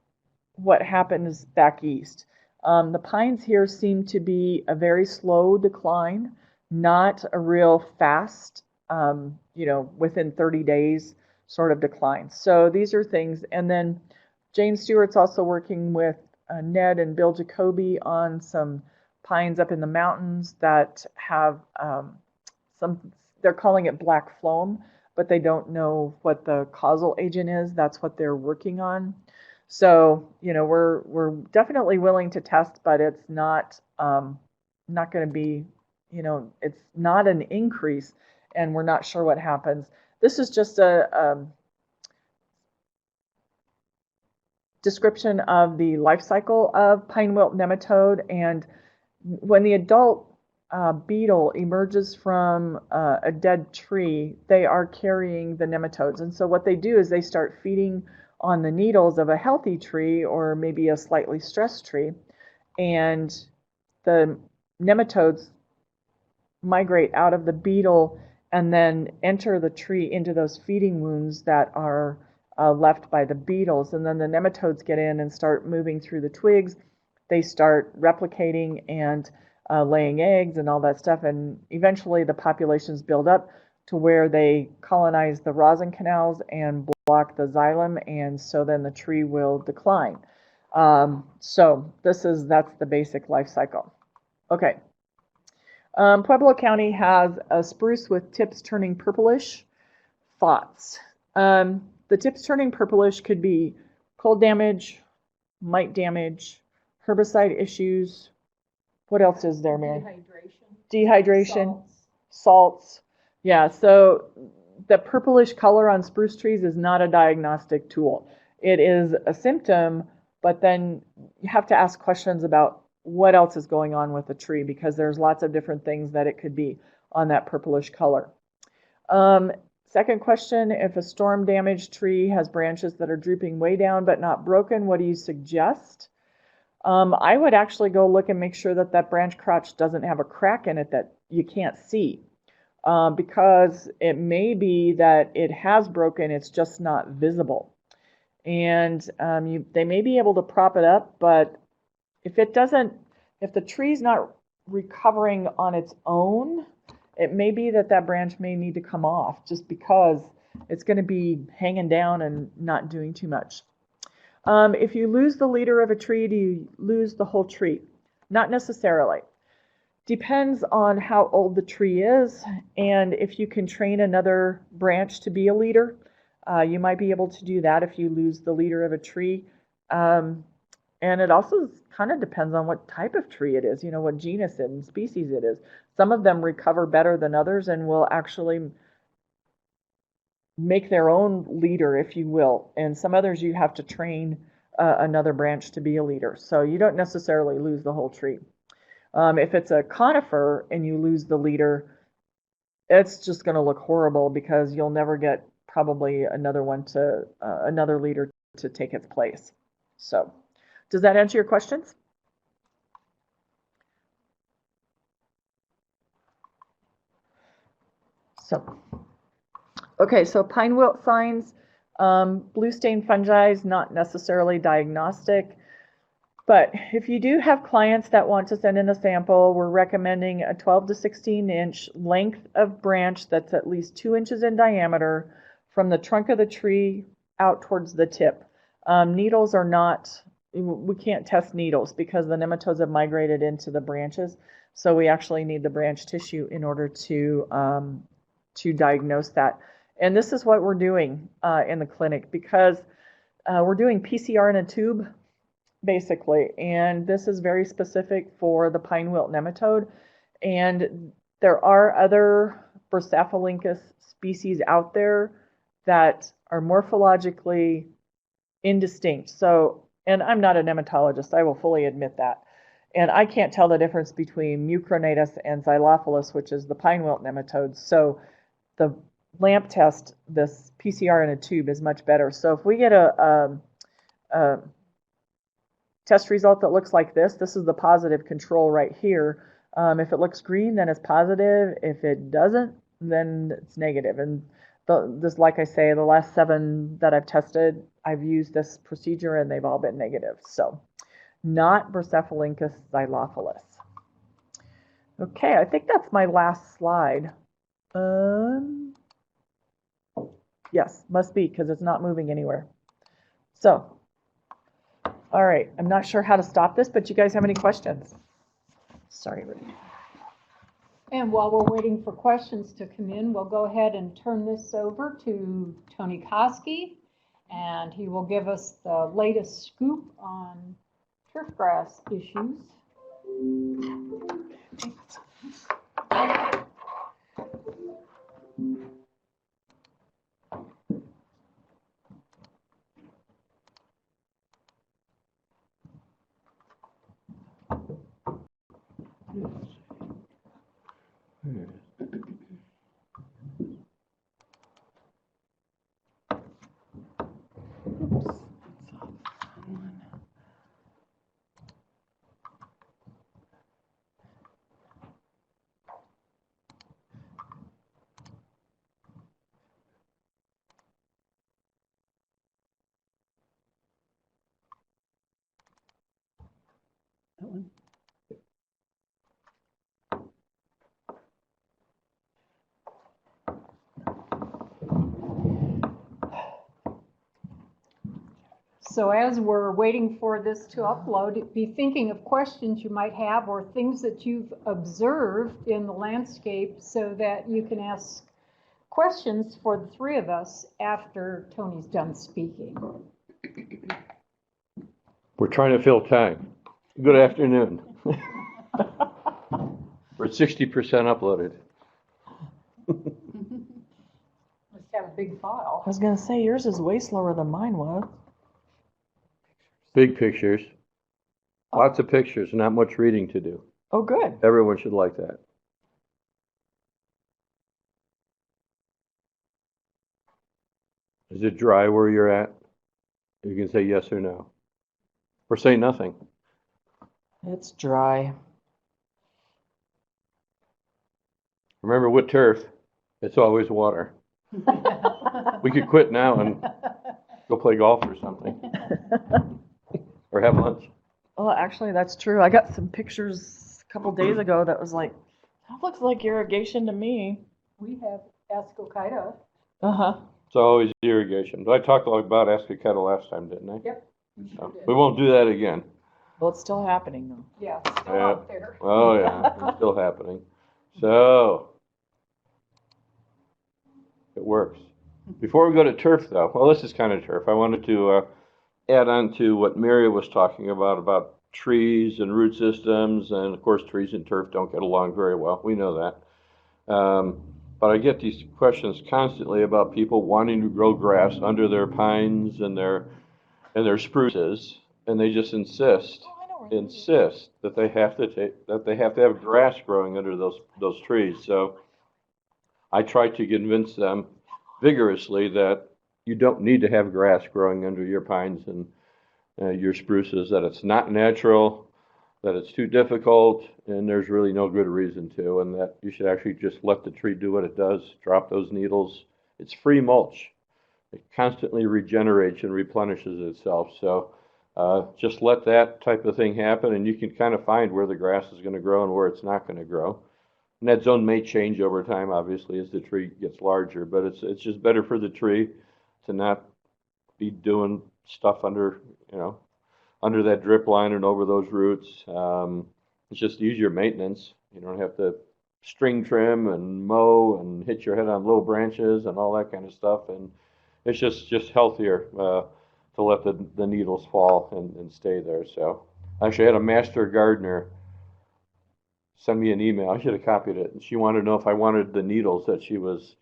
what happens back east. The pines here seem to be a very slow decline, not a real fast, you know, within 30 days sort of decline. So these are things. And then Jane Stewart's also working with Ned and Bill Jacoby on some pines up in the mountains that have they're calling it black phloem, but they don't know what the causal agent is. That's what they're working on. So, you know, we're definitely willing to test, but it's not going to be, you know, it's not an increase, and we're not sure what happens. This is just a description of the life cycle of pine wilt nematode. And when the adult beetle emerges from a dead tree, they are carrying the nematodes. And so what they do is they start feeding on the needles of a healthy tree or maybe a slightly stressed tree. And the nematodes migrate out of the beetle and then enter the tree into those feeding wounds that are left by the beetles. And then the nematodes get in and start moving through the twigs. They start replicating and laying eggs and all that stuff. And eventually the populations build up to where they colonize the rosin canals and block the xylem. And so then the tree will decline. So that's the basic life cycle. Okay. Pueblo County has a spruce with tips turning purplish. Thoughts? The tips turning purplish could be cold damage, mite damage, herbicide issues. What else is there, Mary? Dehydration. Salts. Yeah, so the purplish color on spruce trees is not a diagnostic tool. It is a symptom, but then you have to ask questions about what else is going on with the tree, because there's lots of different things that it could be on that purplish color. Second question, if a storm damaged tree has branches that are drooping way down but not broken, what do you suggest? I would actually go look and make sure that that branch crotch doesn't have a crack in it that you can't see. Because it may be that it has broken, it's just not visible. And they may be able to prop it up, but if the tree's not recovering on its own, it may be that that branch may need to come off just because it's going to be hanging down and not doing too much. If you lose the leader of a tree, do you lose the whole tree? Not necessarily. Depends on how old the tree is, and if you can train another branch to be a leader, you might be able to do that if you lose the leader of a tree. And it also kind of depends on what type of tree it is, what genus and species it is. Some of them recover better than others and will actually make their own leader, if you will. And some others you have to train another branch to be a leader. So you don't necessarily lose the whole tree. If it's a conifer and you lose the leader, it's just going to look horrible because you'll never get probably another leader to take its place. So, does that answer your questions? So pine wilt signs, blue stain fungi is not necessarily diagnostic. But if you do have clients that want to send in a sample, we're recommending a 12 to 16 inch length of branch that's at least 2 inches in diameter from the trunk of the tree out towards the tip. Needles are not, we can't test needles because the nematodes have migrated into the branches. So we actually need the branch tissue in order to diagnose that. And this is what we're doing in the clinic because we're doing PCR in a tube, basically, and this is very specific for the pine wilt nematode. And there are other Bursaphilincus species out there that are morphologically indistinct. So, and I'm not a nematologist, I will fully admit that. And I can't tell the difference between Mucronatus and Xylophilus, which is the pine wilt nematode. So the lamp test, this PCR in a tube, is much better. So if we get a test result that looks like this is the positive control right here. If it looks green, then it's positive. If it doesn't, then it's negative. And this, like I say, the last 7 that I've tested, I've used this procedure and they've all been negative. So not Bursaphilincus xylophilus. Okay, I think that's my last slide. Yes, must be because it's not moving anywhere. So, all right, I'm not sure how to stop this, but you guys have any questions? Sorry, Rudy. And while we're waiting for questions to come in, we'll go ahead and turn this over to Tony Koski, and he will give us the latest scoop on turfgrass issues. That one. So as we're waiting for this to upload, be thinking of questions you might have or things that you've observed in the landscape so that you can ask questions for the 3 of us after Tony's done speaking. We're trying to fill time. Good afternoon. We're 60% uploaded. Let's have a big file. I was going to say, yours is way slower than mine was. Big pictures. Lots of pictures, not much reading to do. Oh, good. Everyone should like that. Is it dry where you're at? You can say yes or no. Or say nothing. It's dry. Remember with turf, it's always water. We could quit now and go play golf or something, or have lunch. Well, actually, that's true. I got some pictures a couple days ago that was like, that looks like irrigation to me. We have ascochyta. Uh-huh. It's always irrigation. I talked about Ascocata last time, didn't I? Yep. We sure So, did. we won't do that again. Well, it's still happening though. Yeah, it's still Yeah. out there. Oh, yeah, it's still happening. So, it works. Before we go to turf, though, well, this is kind of turf. I wanted to add on to what Mary was talking about trees and root systems, and of course, trees and turf don't get along very well. We know that. But I get these questions constantly about people wanting to grow grass under their pines and their spruces, and they just insist that they have to have grass growing under those trees. So I try to convince them vigorously that you don't need to have grass growing under your pines and your spruces, that it's not natural, that it's too difficult, and there's really no good reason to, and that you should actually just let the tree do what it does, drop those needles. It's free mulch. It constantly regenerates and replenishes itself. So just let that type of thing happen, and you can kind of find where the grass is going to grow and where it's not going to grow. And that zone may change over time, obviously, as the tree gets larger, but it's just better for the tree to not be doing stuff under that drip line and over those roots. It's just easier maintenance. You don't have to string trim and mow and hit your head on low branches and all that kind of stuff. And it's just healthier to let the needles fall and stay there. So I actually had a master gardener send me an email. I should have copied it. And she wanted to know if I wanted the needles that she was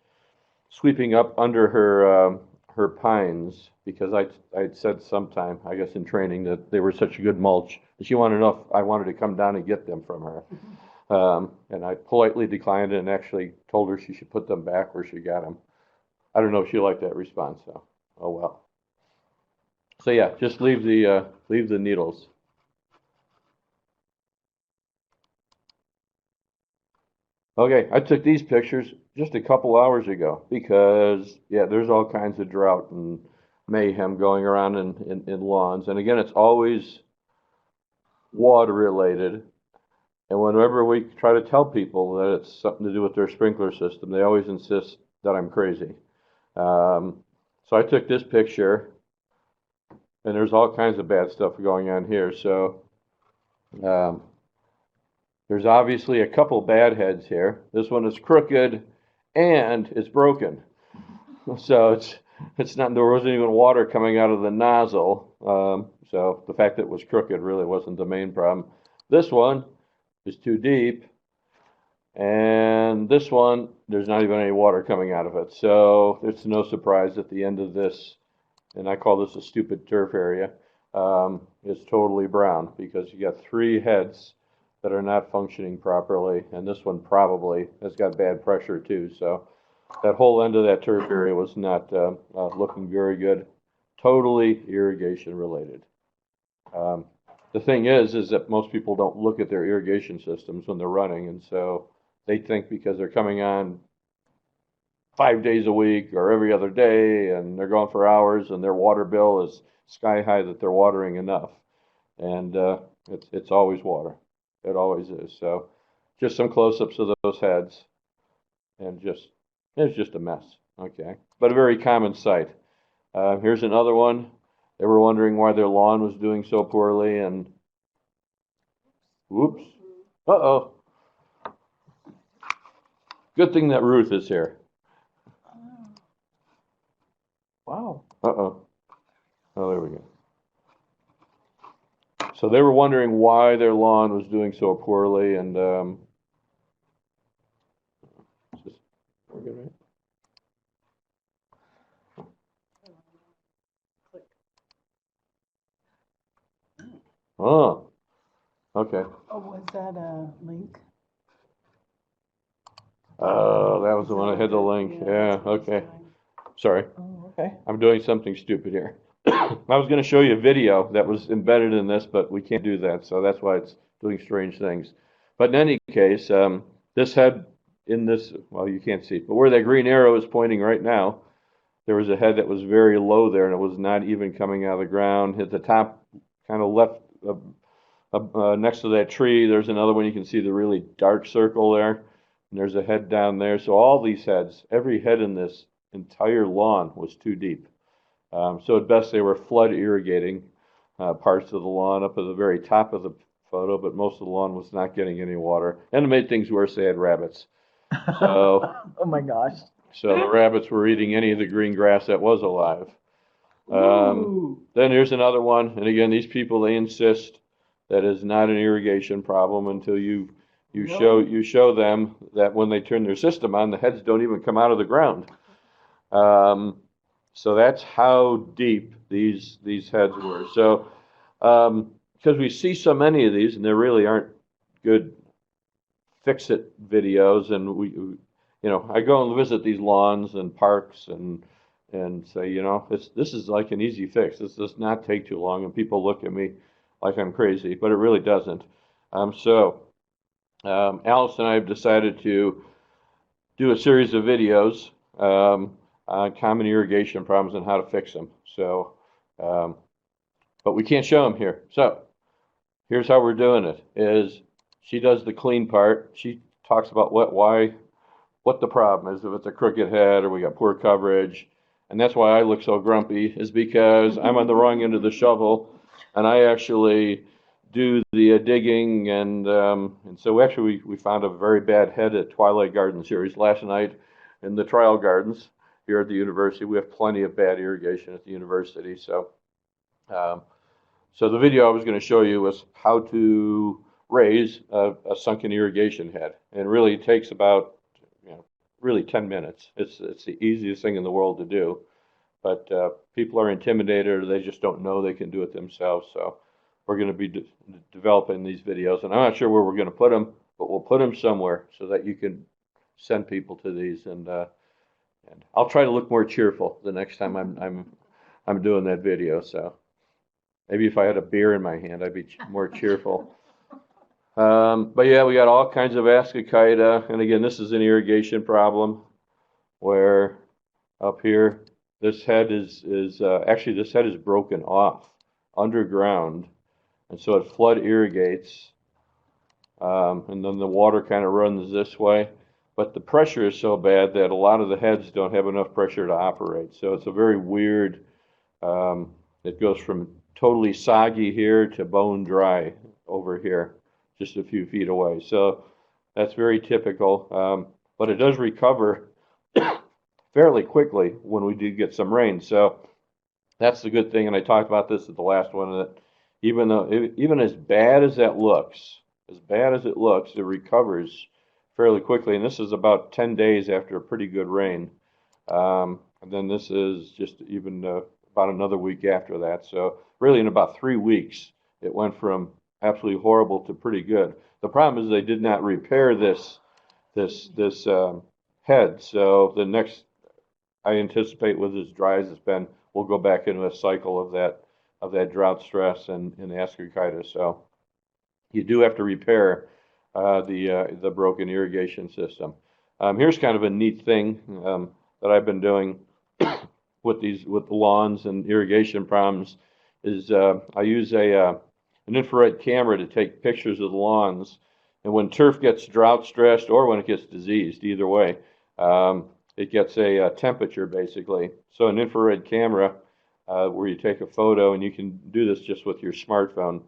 sweeping up under her pines, because I'd said sometime, I guess in training, that they were such a good mulch. And she wanted to know if I wanted to come down and get them from her. And I politely declined it and actually told her she should put them back where she got them. I don't know if she liked that response, so oh well. So yeah, just leave the needles. Okay, I took these pictures just a couple hours ago because, yeah, there's all kinds of drought and mayhem going around in lawns. And again, it's always water related. And whenever we try to tell people that it's something to do with their sprinkler system, they always insist that I'm crazy. So I took this picture, and there's all kinds of bad stuff going on here. So there's obviously a couple bad heads here. This one is crooked and it's broken. So it's not, there wasn't even water coming out of the nozzle. So the fact that it was crooked really wasn't the main problem. This one is too deep. And this one, there's not even any water coming out of it. So it's no surprise at the end of this, and I call this a stupid turf area, is totally brown because you got three heads that are not functioning properly, and this one probably has got bad pressure too. So that whole end of that turf area was not looking very good. Totally irrigation related. The thing is that most people don't look at their irrigation systems when they're running, and so they think because they're coming on 5 days a week or every other day, and they're going for hours, and their water bill is sky high, that they're watering enough. And it's always water. It always is. So just some close-ups of those heads, and it's just a mess. Okay, but a very common sight. Here's another one. They were wondering why their lawn was doing so poorly, and whoops. Uh-oh. Good thing that Ruth is here. Wow. Uh-oh. Oh, there we go. So they were wondering why their lawn was doing so poorly, and we're good, right? Oh, okay. Oh, was that a link? Oh, that was the one I had the link. Yeah, okay. Sorry, Oh, okay. I'm doing something stupid here. I was going to show you a video that was embedded in this, but we can't do that, so that's why it's doing strange things. But in any case, this head in this, well, you can't see, but where that green arrow is pointing right now, there was a head that was very low there, and it was not even coming out of the ground. At the top, kind of left next to that tree, there's another one. You can see the really dark circle there, and there's a head down there. So all these heads, every head in this entire lawn was too deep. So at best, they were flood irrigating parts of the lawn up at the very top of the photo, but most of the lawn was not getting any water. And to make things worse, they had rabbits. So, Oh my gosh. so the rabbits were eating any of the green grass that was alive. Then here's another one, and again, these people, they insist that is not an irrigation problem until you show them that when they turn their system on, the heads don't even come out of the ground. So that's how deep these heads were. So because we see so many of these, and there really aren't good fix-it videos, and I go and visit these lawns and parks and say, this is like an easy fix. This does not take too long, and people look at me like I'm crazy, but it really doesn't. So Alice and I have decided to do a series of videos on common irrigation problems and how to fix them. So, but we can't show them here. So here's how we're doing it, is she does the clean part. She talks about what the problem is, if it's a crooked head or we got poor coverage. And that's why I look so grumpy, is because I'm on the wrong end of the shovel, and I actually do the digging. And so actually we found a very bad head at Twilight Garden Series last night in the trial gardens here at the university. We have plenty of bad irrigation at the university. So the video I was going to show you was how to raise a sunken irrigation head. And really it takes about really 10 minutes. It's the easiest thing in the world to do, but people are intimidated, or they just don't know they can do it themselves. So we're going to be developing these videos, and I'm not sure where we're going to put them, but we'll put them somewhere so that you can send people to these. And I'll try to look more cheerful the next time I'm doing that video. So maybe if I had a beer in my hand, I'd be more cheerful. But yeah, we got all kinds of ascochyta, and again, this is an irrigation problem where up here, this head is actually this head is broken off underground, and so it flood irrigates, and then the water kind of runs this way, but the pressure is so bad that a lot of the heads don't have enough pressure to operate. So it's a very weird, it goes from totally soggy here to bone dry over here, just a few feet away. So that's very typical, but it does recover fairly quickly when we do get some rain. So that's the good thing, and I talked about this at the last one, that even as bad as it looks, it recovers fairly quickly. And this is about 10 days after a pretty good rain. And then this is just even about another week after that. So really in about 3 weeks, it went from absolutely horrible to pretty good. The problem is they did not repair this head. So the next, I anticipate, with as dry as it's been, we'll go back into a cycle of that drought stress and ascochyta. So you do have to repair the broken irrigation system. Here's kind of a neat thing that I've been doing with the lawns and irrigation problems, is I use an infrared camera to take pictures of the lawns, and when turf gets drought stressed or when it gets diseased, either way, it gets a temperature basically. So an infrared camera where you take a photo, and you can do this just with your smartphone.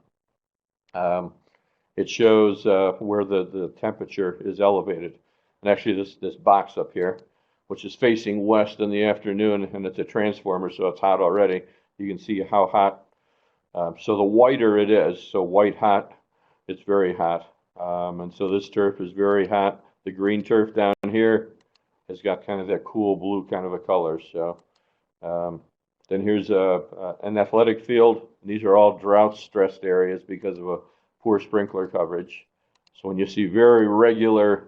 It shows where the temperature is elevated. And actually this box up here, which is facing west in the afternoon, and it's a transformer, so it's hot already. You can see how hot. So the whiter it is, so white hot, it's very hot. And so this turf is very hot. The green turf down here has got kind of that cool blue kind of a color. So then here's an athletic field. These are all drought stressed areas because of a poor sprinkler coverage. So when you see very regular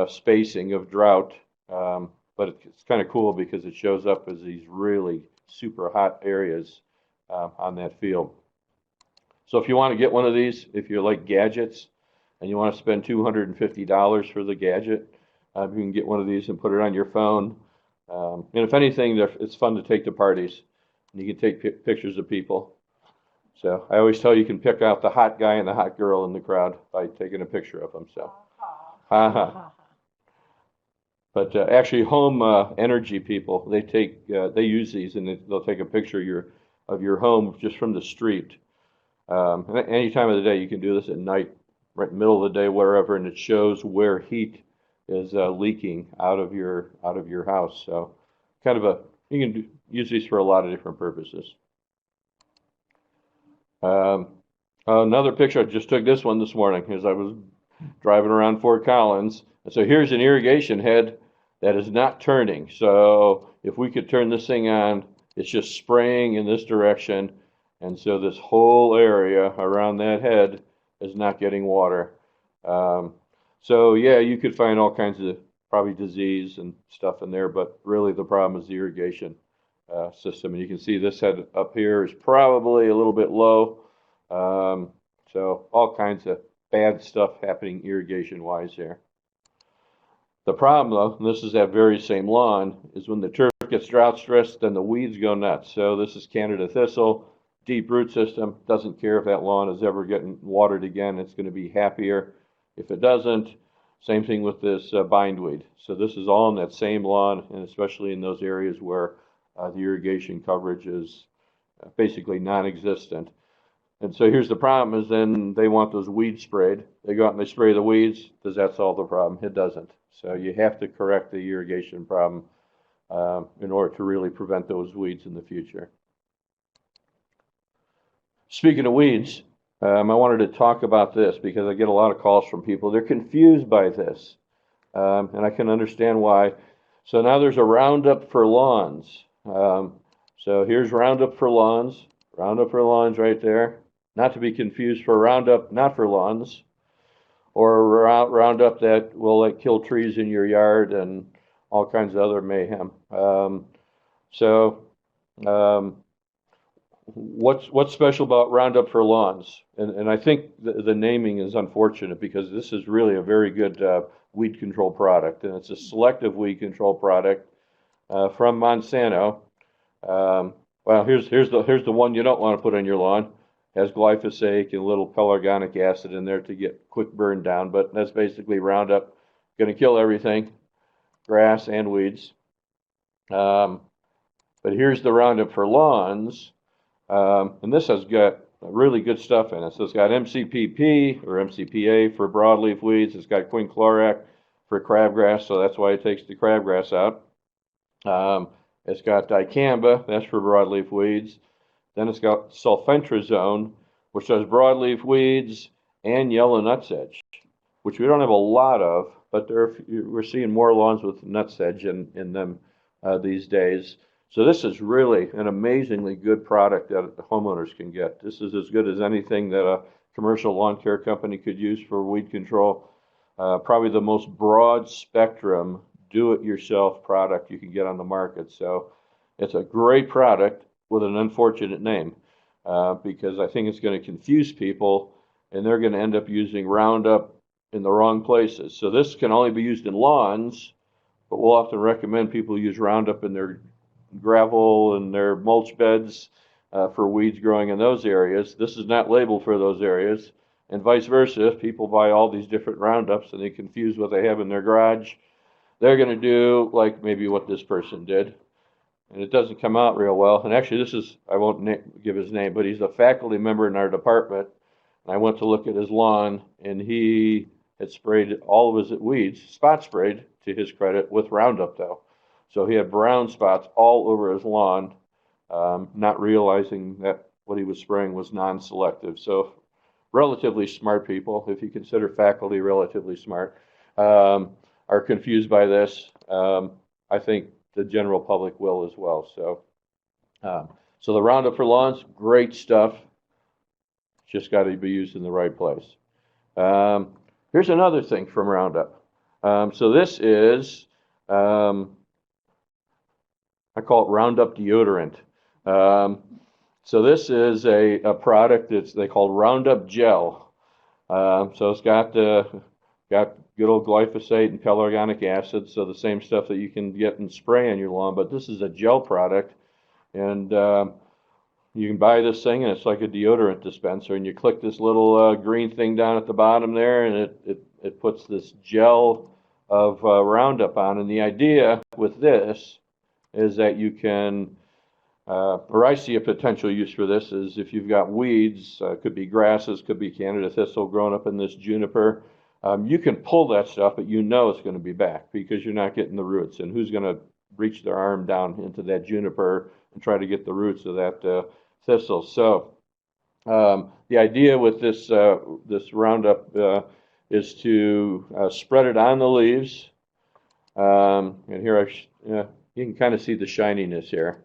spacing of drought, but it's kind of cool because it shows up as these really super hot areas on that field. So if you want to get one of these, if you like gadgets and you want to spend $250 for the gadget, you can get one of these and put it on your phone. And if anything, it's fun to take to parties. And you can take pictures of people. So I always tell you can pick out the hot guy and the hot girl in the crowd by taking a picture of them. So, But actually, home energy people, they use these and they'll take a picture of your home just from the street. And any time of the day, you can do this at night, right in the middle of the day, wherever, and it shows where heat is leaking out of your house. So, you can use these for a lot of different purposes. Another picture, I just took this one this morning as I was driving around Fort Collins. And so here's an irrigation head that is not turning. So if we could turn this thing on, it's just spraying in this direction. And so this whole area around that head is not getting water. So yeah, you could find all kinds of probably disease and stuff in there, but really the problem is the irrigation system. And you can see this head up here is probably a little bit low. So all kinds of bad stuff happening irrigation-wise there. The problem, though, and this is that very same lawn, is when the turf gets drought stressed, then the weeds go nuts. So this is Canada thistle, deep root system. Doesn't care if that lawn is ever getting watered again. It's going to be happier if it doesn't. Same thing with this bindweed. So this is all in that same lawn, and especially in those areas where the irrigation coverage is basically non-existent. And so here's the problem is then they want those weeds sprayed. They go out and they spray the weeds. Does that solve the problem? It doesn't. So you have to correct the irrigation problem in order to really prevent those weeds in the future. Speaking of weeds, I wanted to talk about this because I get a lot of calls from people. They're confused by this, and I can understand why. So now there's a Roundup for lawns. So here's Roundup for lawns. Roundup for lawns right there. Not to be confused for Roundup not for lawns, or Roundup that will kill trees in your yard and all kinds of other mayhem. What's special about Roundup for lawns? And I think the naming is unfortunate because this is really a very good weed control product, and it's a selective weed control product from Monsanto. Well, here's the one you don't want to put on your lawn. Has glyphosate and a little pelargonic acid in there to get quick burn down, but that's basically Roundup. Going to kill everything, grass and weeds. But here's the Roundup for lawns, and this has got really good stuff in it. So it's got MCPP or MCPA for broadleaf weeds. It's got quinclorac for crabgrass, so that's why it takes the crabgrass out. It's got dicamba, that's for broadleaf weeds. Then it's got sulfentrazone, which does broadleaf weeds and yellow nutsedge, which we don't have a lot of, but we're seeing more lawns with nutsedge in them these days. So this is really an amazingly good product that the homeowners can get. This is as good as anything that a commercial lawn care company could use for weed control. Probably the most broad spectrum do-it-yourself product you can get on the market. So it's a great product with an unfortunate name because I think it's going to confuse people and they're going to end up using Roundup in the wrong places. So this can only be used in lawns, but we'll often recommend people use Roundup in their gravel and their mulch beds for weeds growing in those areas. This is not labeled for those areas, and vice versa. If people buy all these different Roundups and they confuse what they have in their garage, they're going to do like maybe what this person did. And it doesn't come out real well. And actually, I won't give his name, but he's a faculty member in our department. And I went to look at his lawn, and he had sprayed all of his weeds, spot sprayed, to his credit, with Roundup, though. So he had brown spots all over his lawn, not realizing that what he was spraying was non-selective. So relatively smart people, if you consider faculty relatively smart, are confused by this. I think the general public will as well. So the Roundup for lawns, great stuff. Just got to be used in the right place. Here's another thing from Roundup. So this is, I call it Roundup deodorant. So this is a product they call Roundup Gel. So it's got good old glyphosate and pelargonic acid, so the same stuff that you can get and spray on your lawn, but this is a gel product, and you can buy this thing, and it's like a deodorant dispenser, and you click this little green thing down at the bottom there, and it puts this gel of Roundup on, and the idea with this is that you can, or I see a potential use for this is if you've got weeds, could be grasses, could be Canada thistle growing up in this juniper. You can pull that stuff, but you know it's going to be back because you're not getting the roots. And who's going to reach their arm down into that juniper and try to get the roots of that thistle? So the idea with this Roundup is to spread it on the leaves. And here you can kind of see the shininess here.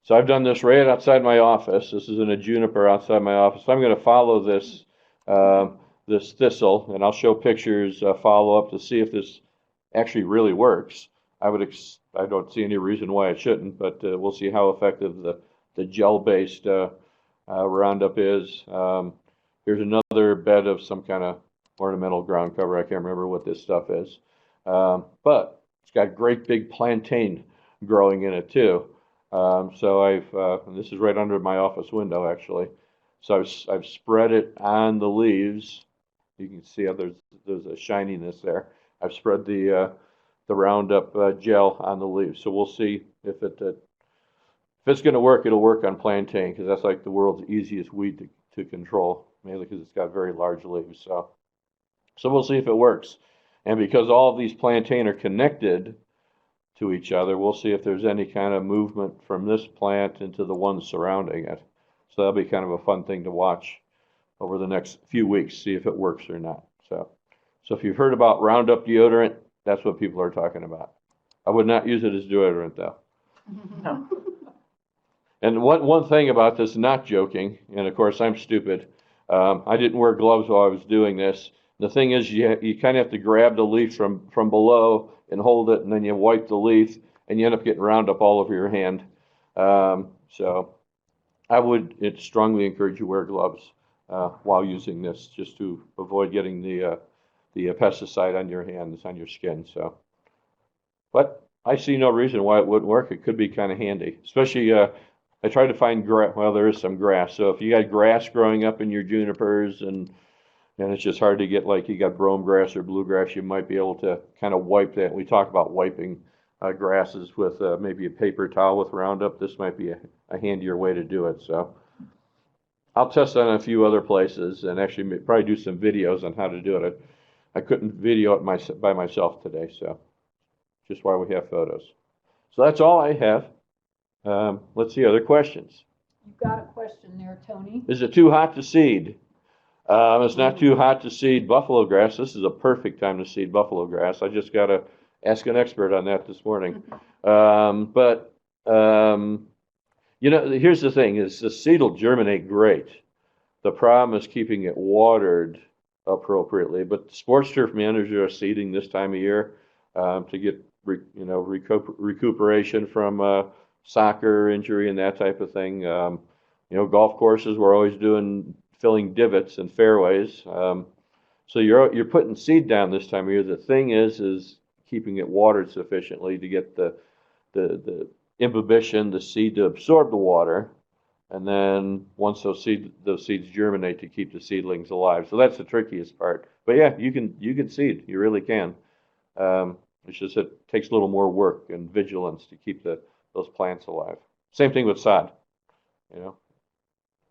So I've done this right outside my office. This is in a juniper outside my office. So I'm going to follow this this thistle, and I'll show pictures, follow up to see if this actually really works. I don't see any reason why it shouldn't, but we'll see how effective the gel-based Roundup is. Here's another bed of some kind of ornamental ground cover. I can't remember what this stuff is, but it's got great big plantain growing in it too. So and this is right under my office window actually. So I've spread it on the leaves. You can see how there's a shininess there. I've spread the Roundup gel on the leaves. So we'll see if it's going to work. It'll work on plantain because that's like the world's easiest weed to control, mainly because it's got very large leaves. So we'll see if it works. And because all of these plantain are connected to each other, we'll see if there's any kind of movement from this plant into the ones surrounding it. So that'll be kind of a fun thing to watch over the next few weeks, see if it works or not. So if you've heard about Roundup deodorant, that's what people are talking about. I would not use it as deodorant though. No. And one thing about this, not joking, and of course I'm stupid, I didn't wear gloves while I was doing this. The thing is you kind of have to grab the leaf from below and hold it, and then you wipe the leaf, and you end up getting Roundup all over your hand. So I would strongly encourage you to wear gloves while using this, just to avoid getting the pesticide on your hands, on your skin. So, but I see no reason why it wouldn't work. It could be kind of handy, especially I tried to find grass. Well, there is some grass. So if you got grass growing up in your junipers and it's just hard to get, like you got brome grass or bluegrass, you might be able to kind of wipe that. We talk about wiping grasses with maybe a paper towel with Roundup. This might be a handier way to do it. So I'll test that on a few other places and actually probably do some videos on how to do it. I couldn't video it by myself today, so just why we have photos. So that's all I have. Let's see, other questions. You've got a question there, Tony. Is it too hot to seed? It's not too hot to seed buffalo grass. This is a perfect time to seed buffalo grass. I just got to ask an expert on that this morning. Here's the thing, is the seed will germinate great. The problem is keeping it watered appropriately. But sports turf managers are seeding this time of year to get recuperation from soccer injury and that type of thing. Golf courses, we're always filling divots and fairways. So you're putting seed down this time of year. The thing is keeping it watered sufficiently to get the imbibition, the seed to absorb the water, and then once those seeds germinate, to keep the seedlings alive. So that's the trickiest part. But yeah, you can seed. You really can. It's just it takes a little more work and vigilance to keep those plants alive. Same thing with sod. You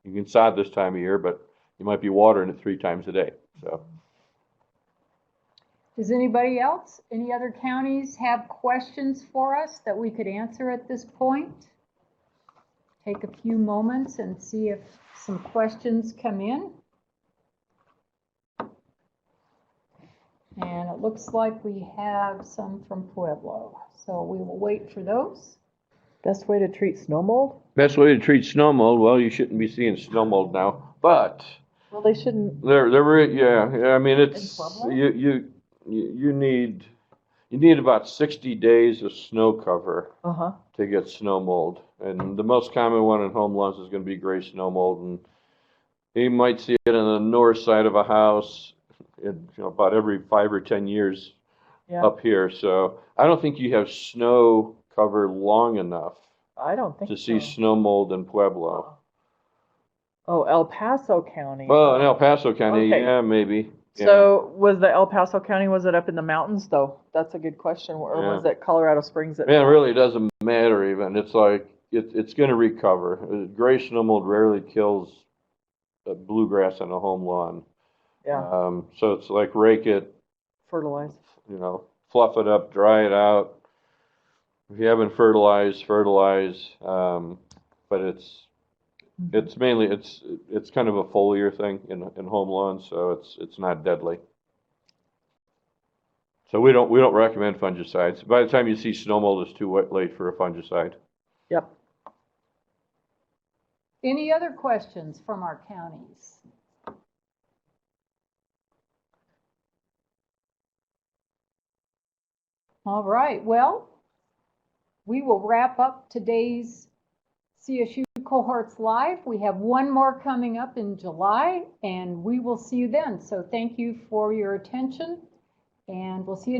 can sod this time of year, but you might be watering it 3 times a day. So. Does anybody else, any other counties have questions for us that we could answer at this point? Take a few moments and see if some questions come in. And it looks like we have some from Pueblo, so we will wait for those. Best way to treat snow mold? Best way to treat snow mold? Well, you shouldn't be seeing snow mold now, but Well, they shouldn't. yeah. I mean, it's Pueblo? you need. you need about 60 days of snow cover Uh-huh. to get snow mold. And the most common one in home lawns is going to be gray snow mold. And you might see it on the north side of a house about every 5 or 10 years Yeah. up here. So I don't think you have snow cover long enough I don't think to see so. snow mold in Pueblo. Oh, El Paso County. Well, in El Paso County, Okay. yeah, maybe. Yeah. So was the El Paso County, was it up in the mountains though? That's a good question. Or was it Colorado Springs? Man, it really doesn't matter even. It's like, it's going to recover. Gray snow mold rarely kills bluegrass on a home lawn. Yeah. So it's like rake it, Fertilize. fluff it up, dry it out. If you haven't fertilized, fertilize. But it's mainly, it's kind of a foliar thing in home lawns, so it's not deadly. So we don't recommend fungicides. By the time you see snow mold, it's too late for a fungicide. Yep. Any other questions from our counties? All right, well, we will wrap up today's CSU Cohorts Live. We have one more coming up in July, and we will see you then. So thank you for your attention, and we'll see you